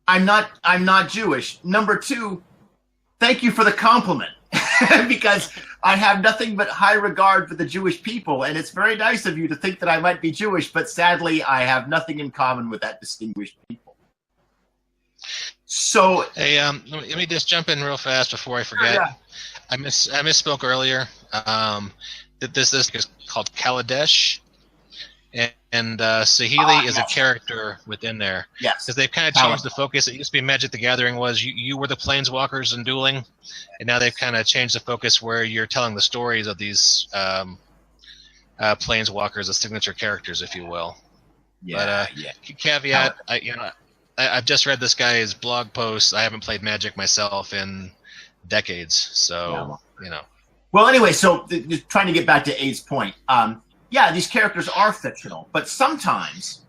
not Jewish. Number two, thank you for the compliment, because I have nothing but high regard for the Jewish people, and it's very nice of you to think that I might be Jewish, but sadly, I have nothing in common with that distinguished people. So, hey, let me just jump in real fast before I forget. Yeah. I misspoke earlier. This is called Kaladesh, and Sahili is a character within there. Yes. Because they've kind of changed the focus. It used to be Magic the Gathering was you were the planeswalkers and dueling, and now they've kind of changed the focus where you're telling the stories of these planeswalkers as signature characters, if you will. Yeah. But caveat, I've just read this guy's blog post. I haven't played Magic myself in decades, so Well, anyway, so just trying to get back to Abe's point. These characters are fictional, but sometimes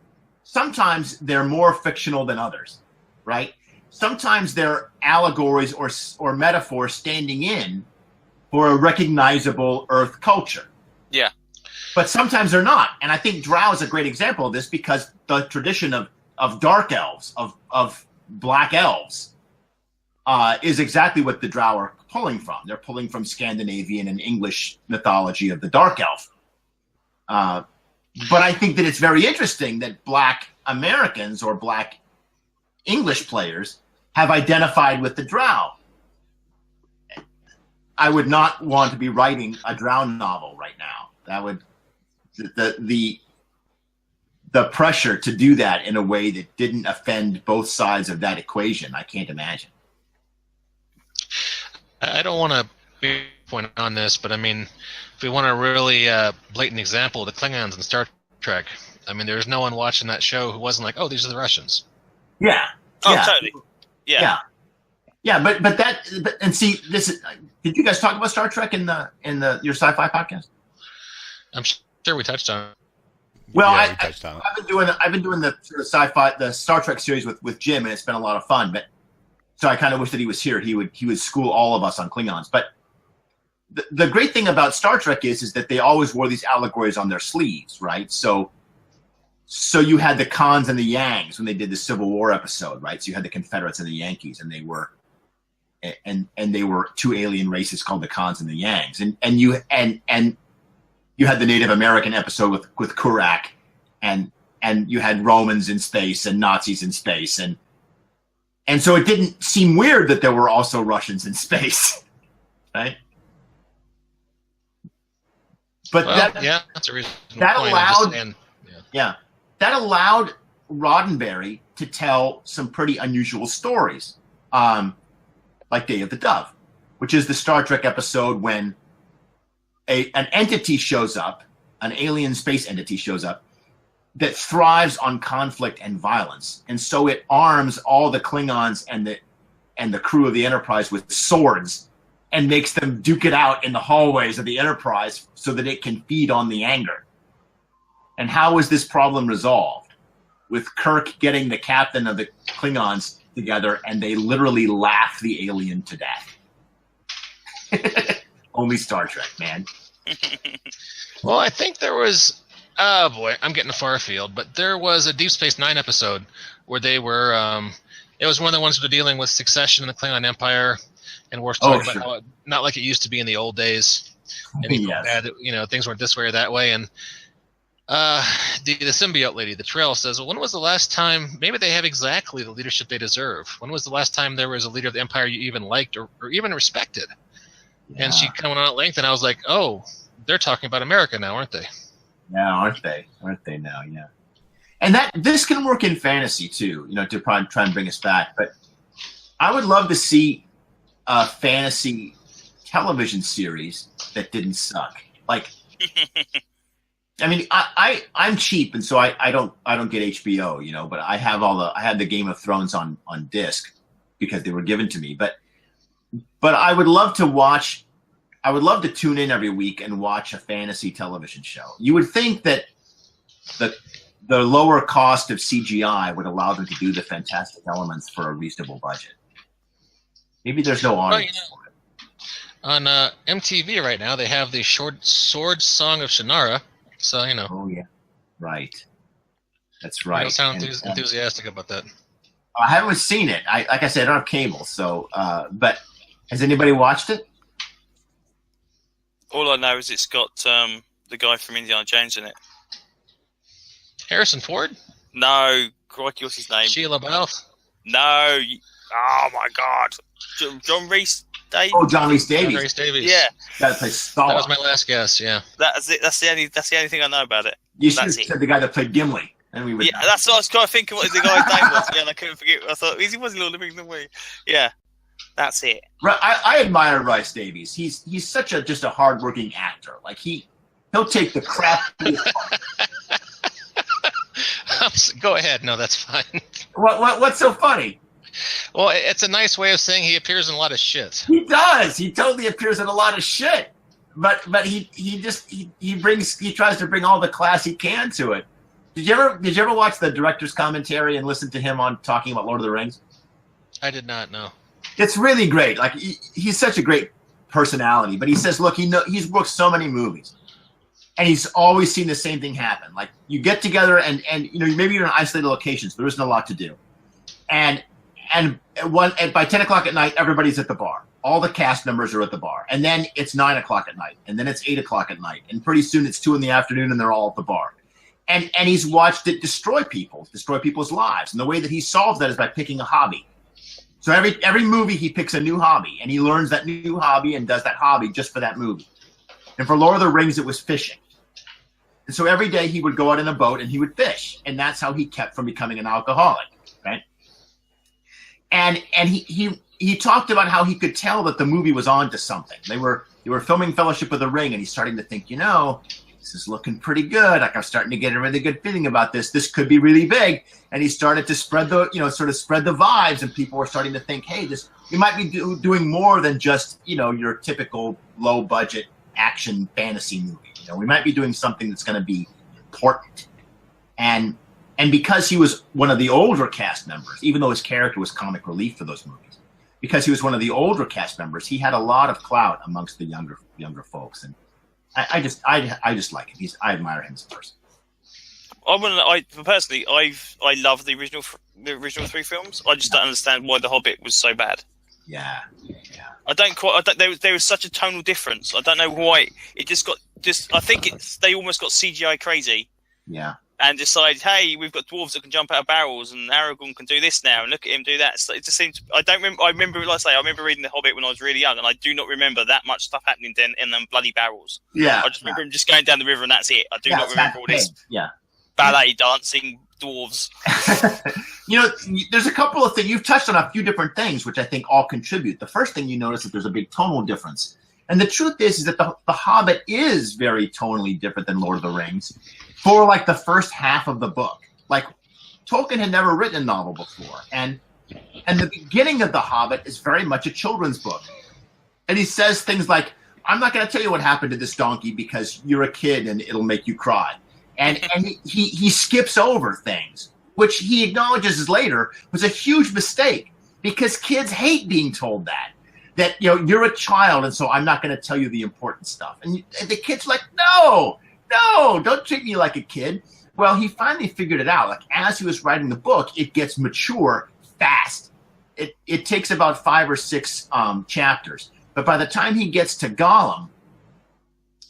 they're more fictional than others, right? Sometimes they're allegories or metaphors standing in for a recognizable Earth culture. Yeah. But sometimes they're not. And I think Drow is a great example of this, because the tradition of dark elves, of black elves, is exactly what the Drow are pulling from. They're pulling from Scandinavian and English mythology of the dark elf. But I think that it's very interesting that black Americans or black English players have identified with the Drow. I would not want to be writing a Drow novel right now. That would the pressure to do that in a way that didn't offend both sides of that equation, I can't imagine. I don't want to be point on this, but I mean, if we want a really blatant example, the Klingons in Star Trek. I mean, there's no one watching that show who wasn't like, "Oh, these are the Russians." Yeah. Oh, yeah. totally. Yeah. But see, this is. Did you guys talk about Star Trek in your sci-fi podcast? I'm sure we touched on it. Well, Yeah, we touched on it. I've been doing the sort of sci-fi, the Star Trek series with Jim, and it's been a lot of fun. But so I kind of wish that he was here. He would school all of us on Klingons. But the great thing about Star Trek is that they always wore these allegories on their sleeves, right? So you had the Khans and the Yangs when they did the Civil War episode, right? So you had the Confederates and the Yankees, and they were two alien races called the Khans and the Yangs, and you had the Native American episode with Kurak, and you had Romans in space and Nazis in space, and so it didn't seem weird that there were also Russians in space, right? But that's a reasonable that point. allowed that allowed Roddenberry to tell some pretty unusual stories, like Day of the Dove, which is the Star Trek episode when an entity shows up, an alien space entity shows up that thrives on conflict and violence, and so it arms all the Klingons and the crew of the Enterprise with swords and makes them duke it out in the hallways of the Enterprise so that it can feed on the anger. And how was this problem resolved? With Kirk getting the captain of the Klingons together, and they literally laugh the alien to death. Only Star Trek, man. Well, I think there was. Oh boy, I'm getting far afield, but there was a Deep Space Nine episode where they were. It was one of the ones who were dealing with succession in the Klingon Empire, and we're talking about how not like it used to be in the old days, and things weren't this way or that way, and. The symbiote lady, the Trail, says, well, when was the last time, maybe they have exactly the leadership they deserve. When was the last time there was a leader of the Empire you even liked or even respected? Yeah. And she kind of went on at length, and I was like, oh, they're talking about America now, aren't they? Yeah, aren't they? Aren't they now, yeah. And this can work in fantasy, too, to probably try and bring us back. But I would love to see a fantasy television series that didn't suck. Like... I mean, I'm cheap, and so I don't get HBO, but I had the Game of Thrones on disc because they were given to me. But I would love to tune in every week and watch a fantasy television show. You would think that the lower cost of CGI would allow them to do the fantastic elements for a reasonable budget. Maybe there's no audience for it. On MTV right now, they have the Sword Song of Shannara. So, Oh, yeah. Right. That's right. I don't sound enthusiastic about that. I haven't seen it. Like I said, I don't have cable. So, but has anybody watched it? All I know is it's got the guy from Indiana Jones in it. Harrison Ford? No. Crikey, what's his name? Shia LaBeouf? No. Oh, my God. John Rhys Davies? Oh, John Rhys Davies. John Rhys Davies. Yeah. That plays Star. That was my last guess, yeah. That's it. That's the only thing I know about it. You should have said the guy that played Gimli. And we would. Yeah, that's what I was kind of thinking what the guy's name was. Yeah, and I couldn't forget. I thought, he wasn't Lord of the Rings, way. Yeah. That's it. I admire Rhys Davies. He's such just a hardworking actor. Like he'll take the crap. Go ahead. No, that's fine. What's so funny? Well, it's a nice way of saying he appears in a lot of shit. He does. He totally appears in a lot of shit. But he tries to bring all the class he can to it. Did you ever watch the director's commentary and listen to him on talking about Lord of the Rings? I did not know. It's really great. Like he's such a great personality, but he says, look, he's worked so many movies, and he's always seen the same thing happen. Like you get together and maybe you're in isolated locations, there isn't a lot to do, and by 10 o'clock at night, everybody's at the bar. All the cast members are at the bar, and then it's 9 o'clock at night, and then it's 8 o'clock at night, and pretty soon it's 2 p.m, and they're all at the bar. And he's watched it destroy people's lives, and the way that he solves that is by picking a hobby. So every movie he picks a new hobby, and he learns that new hobby and does that hobby just for that movie. And for Lord of the Rings, it was fishing. And so every day he would go out in a boat and he would fish, and that's how he kept from becoming an alcoholic, right? And he he talked about how he could tell that the movie was on to something. They were filming Fellowship of the Ring, and he's starting to think, this is looking pretty good. Like, I'm starting to get a really good feeling about this. This could be really big. And he started to spread the vibes, and people were starting to think, hey, we might be doing more than just, your typical low budget action fantasy movie. We might be doing something that's going to be important. And because he was one of the older cast members, even though his character was comic relief for those movies, because he was one of the older cast members, he had a lot of clout amongst the younger folks. And I just like him. I admire him as a person. Personally, I love the original 3 films. I just don't understand why The Hobbit was so bad. Yeah. There was such a tonal difference. I don't know why. It I think they almost got CGI crazy. Yeah. And decided, hey, we've got dwarves that can jump out of barrels, and Aragorn can do this now, and look at him do that. So it just seems. I remember reading The Hobbit when I was really young, and I do not remember that much stuff happening then in them bloody barrels. Yeah. I just remember him just going down the river, and that's it. I do not remember all this. Yeah. Ballet dancing dwarves. There's a couple of things. You've touched on a few different things, which I think all contribute. The first thing you notice that there's a big tonal difference. And the truth is that the Hobbit is very tonally different than Lord of the Rings for like the first half of the book. Like, Tolkien had never written a novel before. And the beginning of The Hobbit is very much a children's book. And he says things like, I'm not going to tell you what happened to this donkey because you're a kid and it'll make you cry. And he skips over things, which he acknowledges later was a huge mistake because kids hate being told that you're a child, and so I'm not going to tell you the important stuff. And the kid's like, no, don't treat me like a kid. Well, he finally figured it out. Like, as he was writing the book, it gets mature fast. It takes about 5 or 6 chapters. But by the time he gets to Gollum,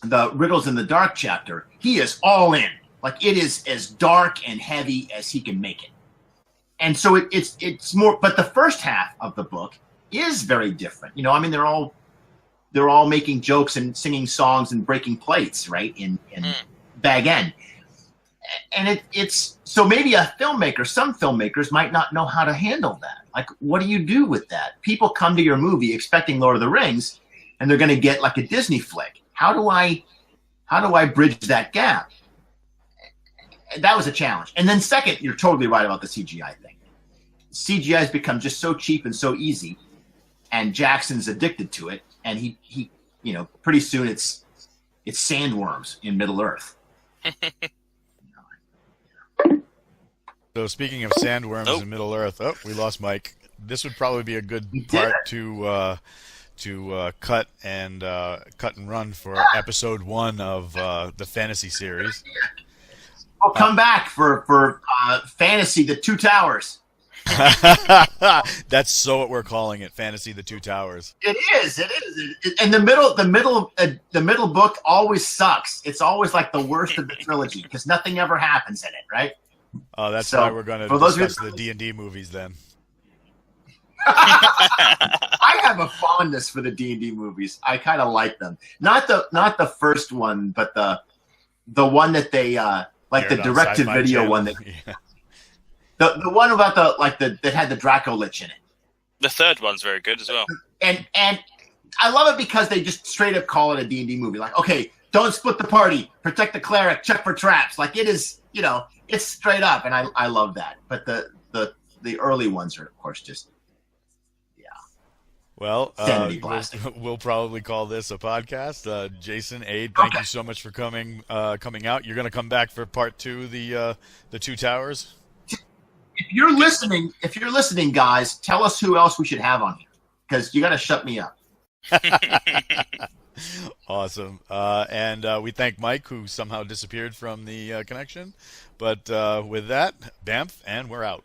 the Riddles in the Dark chapter, he is all in. Like, it is as dark and heavy as he can make it. And so it's more, but the first half of the book is very different. They're all making jokes and singing songs and breaking plates, right? In Bag End. And it's so maybe some filmmakers might not know how to handle that. Like, what do you do with that? People come to your movie expecting Lord of the Rings, and they're going to get like a Disney flick. How do I bridge that gap? That was a challenge. And then second, you're totally right about the CGI thing. CGI has become just so cheap and so easy, and Jackson's addicted to it. And he pretty soon it's sandworms in Middle Earth. So speaking of sandworms in Middle Earth, we lost Mike. This would probably be a good part to cut and run for episode 1 of the fantasy series. We'll come back for Fantasy: The Two Towers. That's so what we're calling it, Fantasy: The Two Towers. It is. And the middle book always sucks. It's always like the worst of the trilogy because nothing ever happens in it, right? Oh, that's why we're going to discuss the D&D movies then. I have a fondness for the D&D movies. I kind of like them. Not the first one, but the one that they the direct-to-video one that the one about that had the Draco Lich in it. The third one's very good as well. And I love it because they just straight up call it a D&D movie. Like, okay, don't split the party, protect the cleric, check for traps. Like, it is, it's straight up, and I love that. But the early ones are, of course, just Well, we'll probably call this a podcast. Jason, Aid, thank you so much for coming out. You're going to come back for part 2, the Two Towers. If you're listening, guys, tell us who else we should have on here because you got to shut me up. Awesome. And we thank Mike, who somehow disappeared from the connection. But with that, Bamf, and we're out.